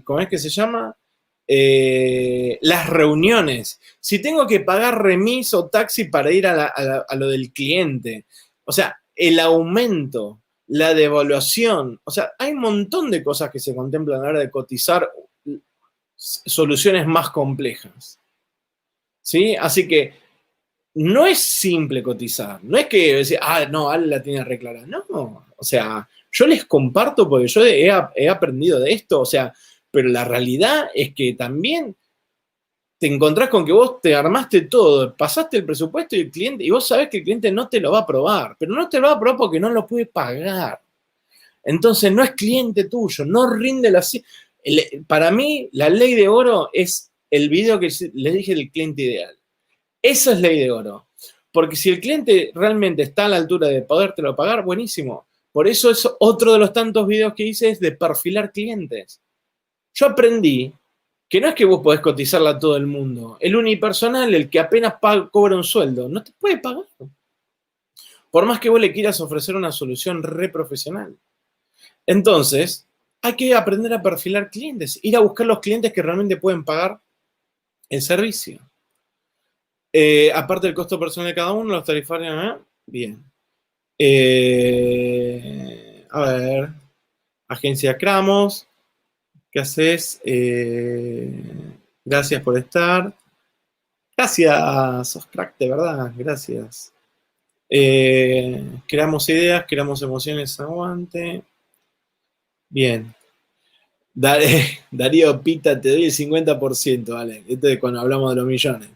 ¿cómo es que se llama? Las reuniones, si tengo que pagar remis o taxi para ir a lo del cliente, o sea, el aumento, la devaluación, o sea, hay un montón de cosas que se contemplan a la hora de cotizar soluciones más complejas, ¿sí? Así que no es simple cotizar, no es que decir, no, Ale la tiene re clara, no, o sea, yo les comparto porque yo he aprendido de esto, o sea, pero la realidad es que también te encontrás con que vos te armaste todo, pasaste el presupuesto y el cliente, y vos sabés que el cliente no te lo va a aprobar, pero no te lo va a aprobar porque no lo puede pagar. Entonces no es cliente tuyo, no rinde la... Para mí, la ley de oro es el video que les dije del cliente ideal. Eso es ley de oro. Porque si el cliente realmente está a la altura de podértelo pagar, buenísimo. Por eso es otro de los tantos videos que hice es de perfilar clientes. Yo aprendí que no es que vos podés cotizarle a todo el mundo. El unipersonal, el que apenas cobra un sueldo, no te puede pagar. Por más que vos le quieras ofrecer una solución re profesional. Entonces, hay que aprender a perfilar clientes, ir a buscar los clientes que realmente pueden pagar el servicio. Aparte del costo personal de cada uno, los tarifarios, bien. A ver, Agencia Cramos, ¿qué haces? Gracias por estar. Gracias, sos crack, de verdad, gracias. Creamos ideas, creamos emociones, aguante. Bien. Darío Pita, te doy el 50%, vale. Esto es cuando hablamos de los millones.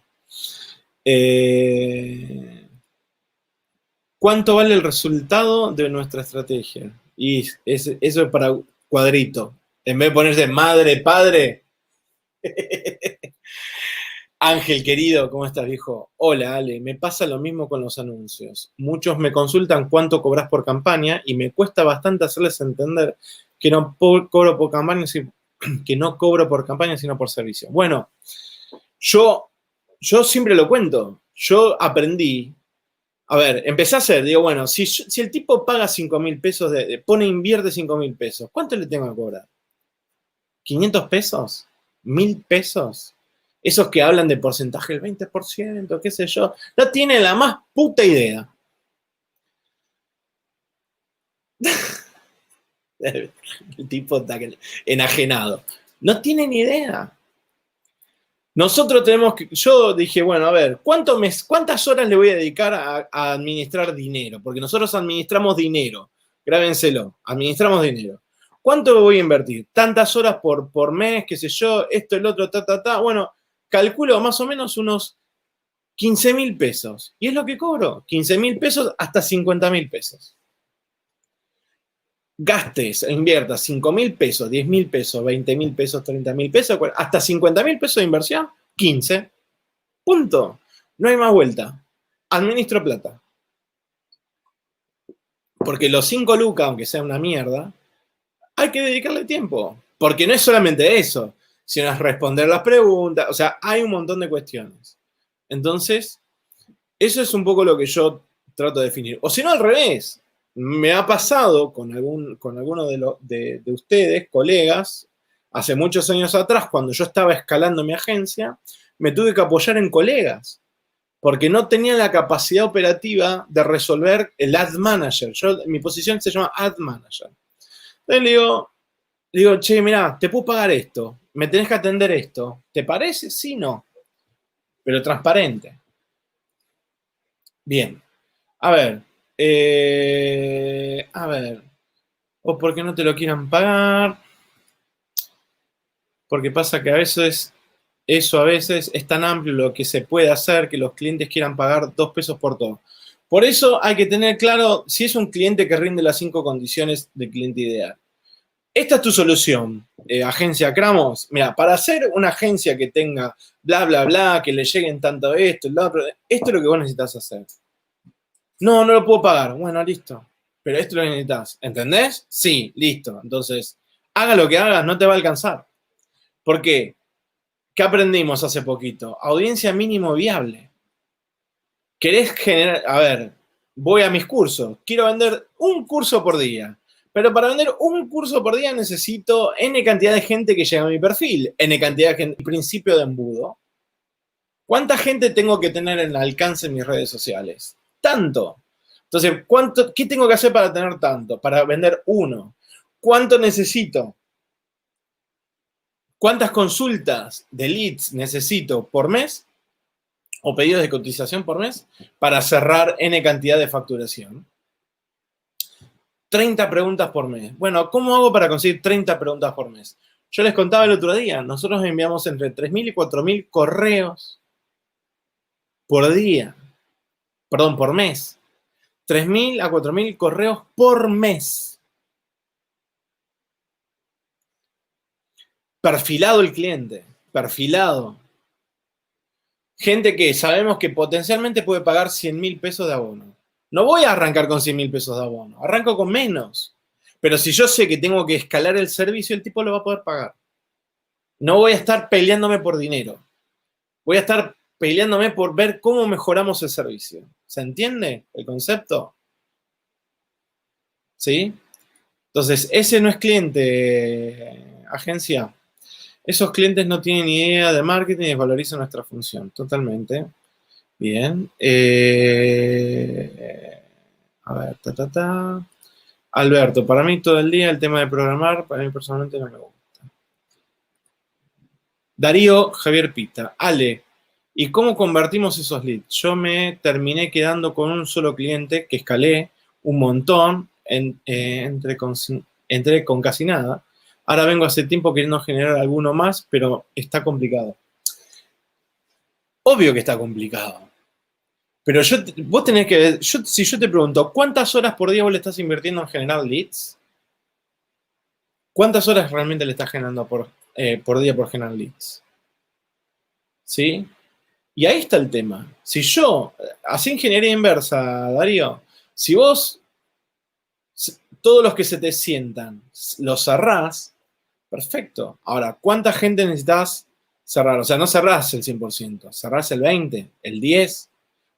¿Cuánto vale el resultado de nuestra estrategia? Y eso es para cuadrito. En vez de ponerse madre, padre. Ángel, querido, ¿cómo estás, viejo? Hola, Ale. Me pasa lo mismo con los anuncios. Muchos me consultan cuánto cobras por campaña y me cuesta bastante hacerles entender que no cobro por campaña, que no cobro por campaña, sino por servicio. Bueno, yo siempre lo cuento. Yo aprendí. A ver, empecé a hacer, digo, bueno, si el tipo paga 5.000 pesos, invierte 5.000 pesos, ¿cuánto le tengo que cobrar? ¿500 pesos? ¿1.000 pesos? Esos que hablan de porcentaje del 20%, qué sé yo, no tienen la más puta idea. El tipo está enajenado. No tienen idea. Nosotros tenemos que, yo dije, bueno, a ver, ¿cuántas horas le voy a dedicar a administrar dinero? Porque nosotros administramos dinero, grábenselo, administramos dinero. ¿Cuánto voy a invertir? Tantas horas por mes, qué sé yo, esto, el otro, Bueno, calculo más o menos unos 15.000 pesos. Y es lo que cobro, 15.000 pesos hasta 50.000 pesos. Gastes, inviertas 5.000 pesos, 10.000 pesos, 20.000 pesos, 30.000 pesos, hasta 50.000 pesos de inversión, 15. Punto. No hay más vuelta. Administro plata. Porque los 5 lucas, aunque sea una mierda, hay que dedicarle tiempo. Porque no es solamente eso, sino es responder las preguntas. O sea, hay un montón de cuestiones. Entonces, eso es un poco lo que yo trato de definir. O si no, al revés. Me ha pasado con alguno de ustedes, colegas, hace muchos años atrás, cuando yo estaba escalando mi agencia, me tuve que apoyar en colegas, porque no tenían la capacidad operativa de resolver el ad manager. Mi posición se llama ad manager. Entonces le digo, che, mirá, te puedo pagar esto, me tenés que atender esto. ¿Te parece? Sí, no. Pero transparente. Bien. A ver, o porque no te lo quieran pagar, porque pasa que a veces es tan amplio lo que se puede hacer que los clientes quieran pagar 2 pesos por todo. Por eso hay que tener claro si es un cliente que rinde las 5 condiciones de cliente ideal. Esta es tu solución, agencia Cramos. Mira, para hacer una agencia que tenga bla, bla, bla, que le lleguen tanto esto, esto es lo que vos necesitas hacer. No lo puedo pagar. Bueno, listo. Pero esto lo necesitas. ¿Entendés? Sí, listo. Entonces, haga lo que hagas, no te va a alcanzar. ¿Por qué? ¿Qué aprendimos hace poquito? Audiencia mínimo viable. ¿Querés generar? A ver, voy a mis cursos. Quiero vender un curso por día. Pero para vender un curso por día necesito N cantidad de gente que llega a mi perfil. N cantidad de gente. Principio de embudo. ¿Cuánta gente tengo que tener en el alcance en mis redes sociales? Tanto. Entonces, ¿qué tengo que hacer para tener tanto? Para vender uno. ¿Cuánto necesito? ¿Cuántas consultas de leads necesito por mes o pedidos de cotización por mes para cerrar N cantidad de facturación? 30 preguntas por mes. Bueno, ¿cómo hago para conseguir 30 preguntas por mes? Yo les contaba el otro día, nosotros enviamos entre 3.000 y 4.000 correos por día. Perdón, por mes. 3.000 a 4.000 correos por mes. Perfilado el cliente, perfilado. Gente que sabemos que potencialmente puede pagar 100.000 pesos de abono. No voy a arrancar con 100.000 pesos de abono, arranco con menos. Pero si yo sé que tengo que escalar el servicio, el tipo lo va a poder pagar. No voy a estar peleándome por dinero. Voy a estar peleándome por ver cómo mejoramos el servicio. ¿Se entiende el concepto? ¿Sí? Entonces, ese no es cliente, agencia. Esos clientes no tienen ni idea de marketing y desvalorizan nuestra función. Totalmente. Bien. A ver, Alberto, para mí todo el día el tema de programar, para mí personalmente no me gusta. Darío Javier Pita. Ale, ¿y cómo convertimos esos leads? Yo me terminé quedando con un solo cliente que escalé un montón, entré con casi nada. Ahora vengo hace tiempo queriendo generar alguno más, pero está complicado. Obvio que está complicado. Pero vos tenés que ver, si yo te pregunto, ¿cuántas horas por día vos le estás invirtiendo en generar leads? ¿Cuántas horas realmente le estás generando por día por generar leads? ¿Sí? Y ahí está el tema. Si yo, así ingeniería inversa, Darío, si vos, todos los que se te sientan, los cerrás, perfecto. Ahora, ¿cuánta gente necesitas cerrar? O sea, no cerrás el 100%, cerrás el 20%, el 10%,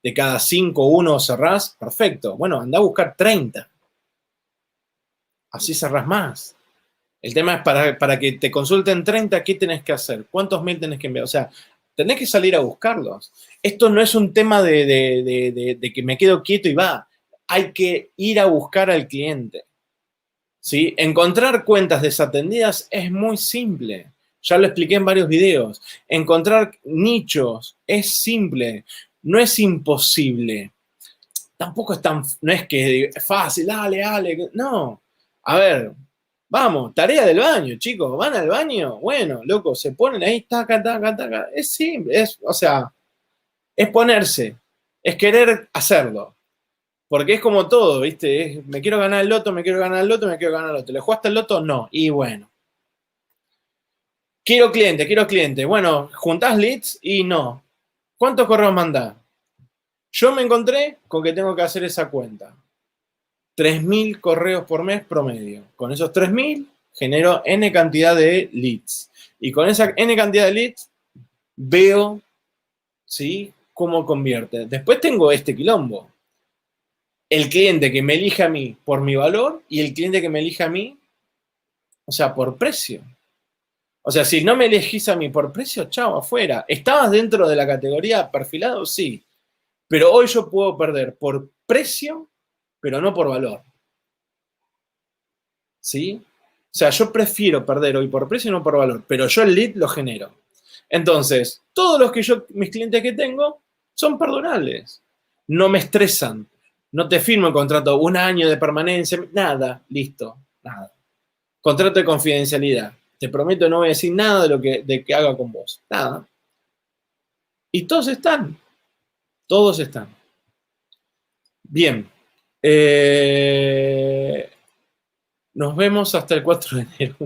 de cada 5, 1 cerrás, perfecto. Bueno, anda a buscar 30. Así cerrás más. El tema es para que te consulten 30, ¿qué tenés que hacer? ¿Cuántos mails tenés que enviar? O sea, tenés que salir a buscarlos. Esto no es un tema de que me quedo quieto y va. Hay que ir a buscar al cliente. ¿Sí? Encontrar cuentas desatendidas es muy simple. Ya lo expliqué en varios videos. Encontrar nichos es simple. No es imposible. Tampoco no es que es fácil, dale. No. A ver, vamos, tarea del baño, chicos. ¿Van al baño? Bueno, loco, se ponen ahí, taca. Es simple, o sea, es ponerse, es querer hacerlo. Porque es como todo, ¿viste? Me quiero ganar el loto, me quiero ganar el loto, me quiero ganar el loto. ¿Le jugaste el loto? No. Y bueno. Quiero cliente. Bueno, ¿juntás leads? Y no. ¿Cuántos correos mandás? Yo me encontré con que tengo que hacer esa cuenta. 3.000 correos por mes promedio. Con esos 3.000 genero N cantidad de leads. Y con esa N cantidad de leads veo, ¿sí?, cómo convierte. Después tengo este quilombo. El cliente que me elige a mí por mi valor y el cliente que me elige a mí, o sea, por precio. O sea, si no me elegís a mí por precio, chao, afuera. ¿Estabas dentro de la categoría perfilado? Sí. Pero hoy yo puedo perder por precio, pero no por valor. ¿Sí? O sea, yo prefiero perder hoy por precio y no por valor, pero yo el lead lo genero. Entonces, todos mis clientes que tengo son perdonables. No me estresan. No te firmo el contrato 1 año de permanencia, nada, listo, nada. Contrato de confidencialidad. Te prometo no voy a decir nada de que haga con vos. Nada. Y todos están. Todos están. Bien. Nos vemos hasta el 4 de enero.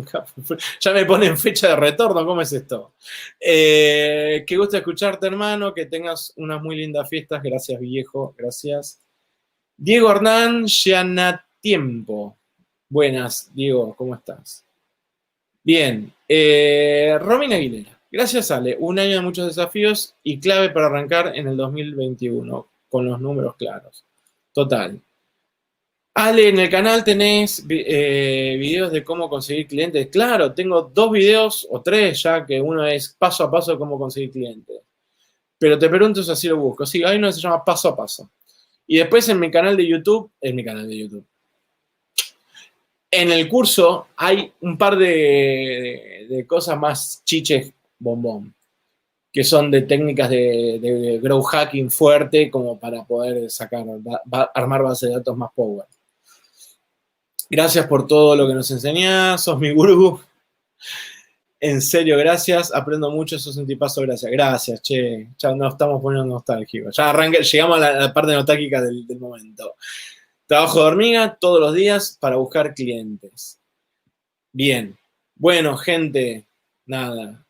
Ya me ponen fecha de retorno. ¿Cómo es esto? Qué gusto escucharte, hermano. Que tengas unas muy lindas fiestas. Gracias, viejo. Gracias. Diego Hernán Tiempo. Buenas, Diego. ¿Cómo estás? Bien. Romina Aguilera. Gracias, Ale. Un año de muchos desafíos y clave para arrancar en el 2021 con los números claros. Total. Ale, en el canal tenés videos de cómo conseguir clientes. Claro, tengo 2 videos o 3 ya, que uno es paso a paso de cómo conseguir clientes. Pero te pregunto si así lo busco. Sí, hay uno que se llama paso a paso. Y después en mi canal de YouTube, en el curso hay un par de cosas más chiches bombón, que son de técnicas de growth hacking fuerte como para poder armar bases de datos más power. Gracias por todo lo que nos enseñás, sos mi gurú. En serio, gracias. Aprendo mucho, sos un tipazo, gracias. Gracias, che. Ya nos estamos poniendo nostálgicos. Ya llegamos a la parte nostálgica del momento. Trabajo de hormiga todos los días para buscar clientes. Bien. Bueno, gente, nada.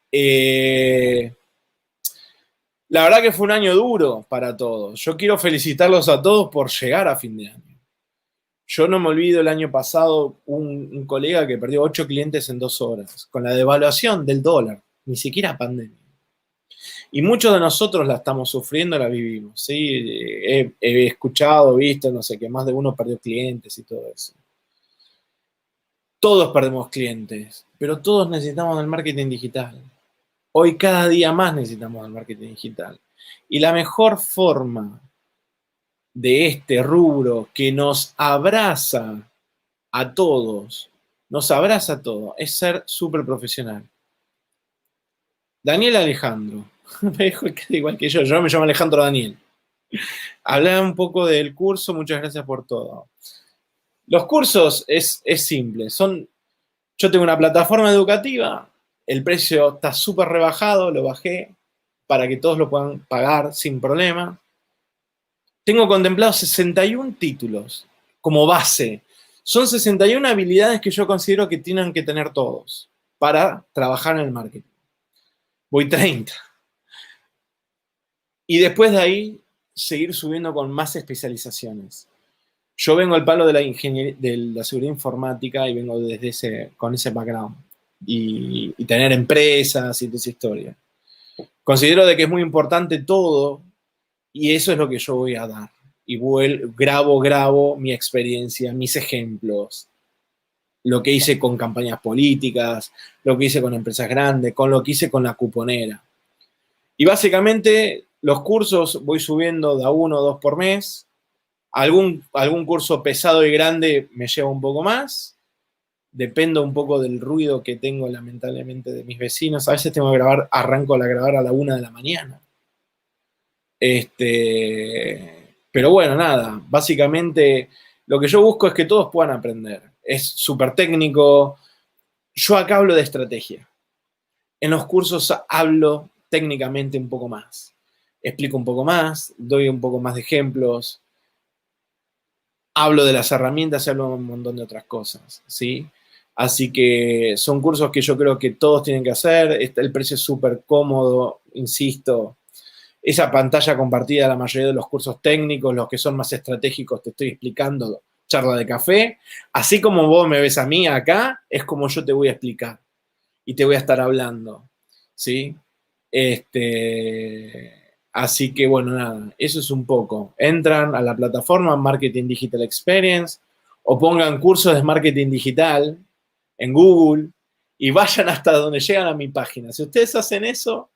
La verdad que fue un año duro para todos. Yo quiero felicitarlos a todos por llegar a fin de año. Yo no me olvido el año pasado un colega que perdió 8 clientes en 2 horas, con la devaluación del dólar, ni siquiera pandemia. Y muchos de nosotros la estamos sufriendo, la vivimos. ¿Sí? He escuchado, visto, no sé, que más de uno perdió clientes y todo eso. Todos perdemos clientes, pero todos necesitamos el marketing digital. Hoy cada día más necesitamos el marketing digital. Y la mejor forma de este rubro que nos abraza a todos, es ser súper profesional. Daniel Alejandro, me dijo igual que yo me llamo Alejandro Daniel. Hablaba un poco del curso, muchas gracias por todo. Los cursos es simple, yo tengo una plataforma educativa, el precio está súper rebajado, lo bajé para que todos lo puedan pagar sin problema. Tengo contemplados 61 títulos como base. Son 61 habilidades que yo considero que tienen que tener todos para trabajar en el marketing. Voy 30. Y después de ahí, seguir subiendo con más especializaciones. Yo vengo al palo de la ingeniería, de la seguridad informática y vengo con ese background. Y tener empresas y toda esa historia. Considero de que es muy importante todo y eso es lo que yo voy a dar. Y grabo mi experiencia, mis ejemplos, lo que hice con campañas políticas, lo que hice con empresas grandes, con lo que hice con la cuponera. Y básicamente los cursos voy subiendo de a 1 o 2 por mes. Algún curso pesado y grande me lleva un poco más. Dependo un poco del ruido que tengo, lamentablemente, de mis vecinos. A veces tengo que arranco a grabar a la 1 de la mañana. Pero bueno, nada, básicamente lo que yo busco es que todos puedan aprender. Es súper técnico. Yo acá hablo de estrategia. En los cursos hablo técnicamente un poco más. Explico un poco más, doy un poco más de ejemplos. Hablo de las herramientas y hablo de un montón de otras cosas, ¿sí? Así que son cursos que yo creo que todos tienen que hacer. El precio es súper cómodo, insisto. Esa pantalla compartida, la mayoría de los cursos técnicos, los que son más estratégicos, te estoy explicando, charla de café. Así como vos me ves a mí acá, es como yo te voy a explicar y te voy a estar hablando, ¿sí? Así que, bueno, nada, eso es un poco. Entran a la plataforma Marketing Digital Experience o pongan cursos de marketing digital en Google y vayan hasta donde llegan a mi página. Si ustedes hacen eso,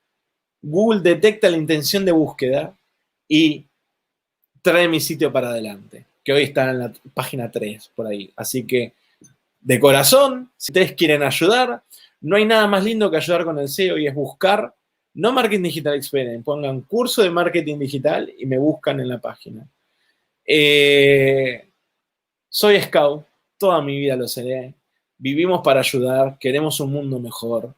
Google detecta la intención de búsqueda y trae mi sitio para adelante, que hoy está en la página 3, por ahí. Así que, de corazón, si ustedes quieren ayudar, no hay nada más lindo que ayudar con el SEO y es buscar, no Marketing Digital Experience, pongan curso de marketing digital y me buscan en la página. Soy Scout, toda mi vida lo seré. Vivimos para ayudar, queremos un mundo mejor.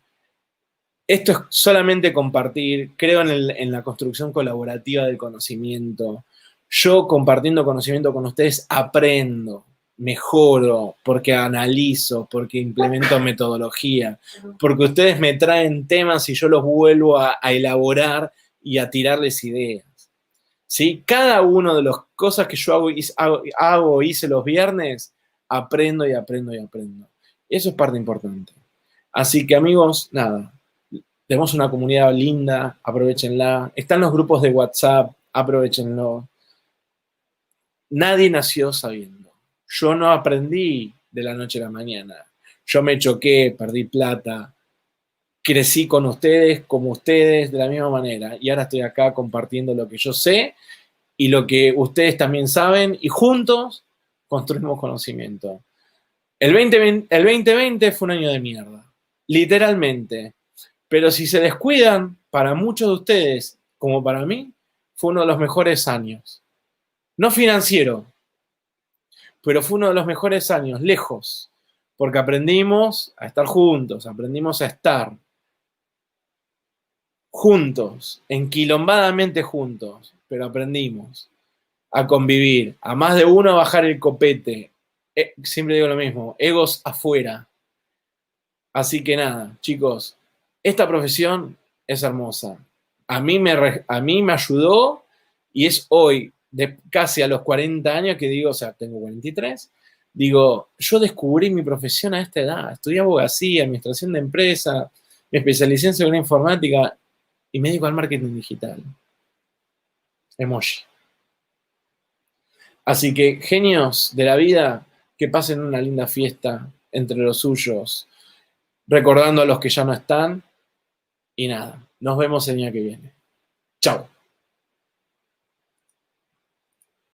Esto es solamente compartir, creo en la construcción colaborativa del conocimiento. Yo compartiendo conocimiento con ustedes aprendo, mejoro, porque analizo, porque implemento metodología, porque ustedes me traen temas y yo los vuelvo a elaborar y a tirarles ideas. ¿Sí? Cada una de las cosas que yo hice los viernes, aprendo y aprendo y aprendo. Eso es parte importante. Así que amigos, nada. Tenemos una comunidad linda, aprovechenla. Están los grupos de WhatsApp, aprovechenlo. Nadie nació sabiendo. Yo no aprendí de la noche a la mañana. Yo me choqué, perdí plata, crecí con ustedes, como ustedes, de la misma manera. Y ahora estoy acá compartiendo lo que yo sé y lo que ustedes también saben y juntos construimos conocimiento. El 2020 fue un año de mierda, literalmente. Pero si se descuidan, para muchos de ustedes, como para mí, fue uno de los mejores años. No financiero, pero fue uno de los mejores años, lejos, porque aprendimos a estar juntos, aprendimos a estar juntos, enquilombadamente juntos, pero aprendimos a convivir, a más de uno a bajar el copete. Siempre digo lo mismo, egos afuera. Así que nada, chicos, esta profesión es hermosa. A mí me ayudó y es hoy, de casi a los 40 años que digo, o sea, tengo 43, digo, yo descubrí mi profesión a esta edad. Estudié abogacía, administración de empresa, me especialicé en seguridad informática y me dedico al marketing digital. Emoji. Así que, genios de la vida, que pasen una linda fiesta entre los suyos, recordando a los que ya no están. Y nada, nos vemos el día que viene. Chao.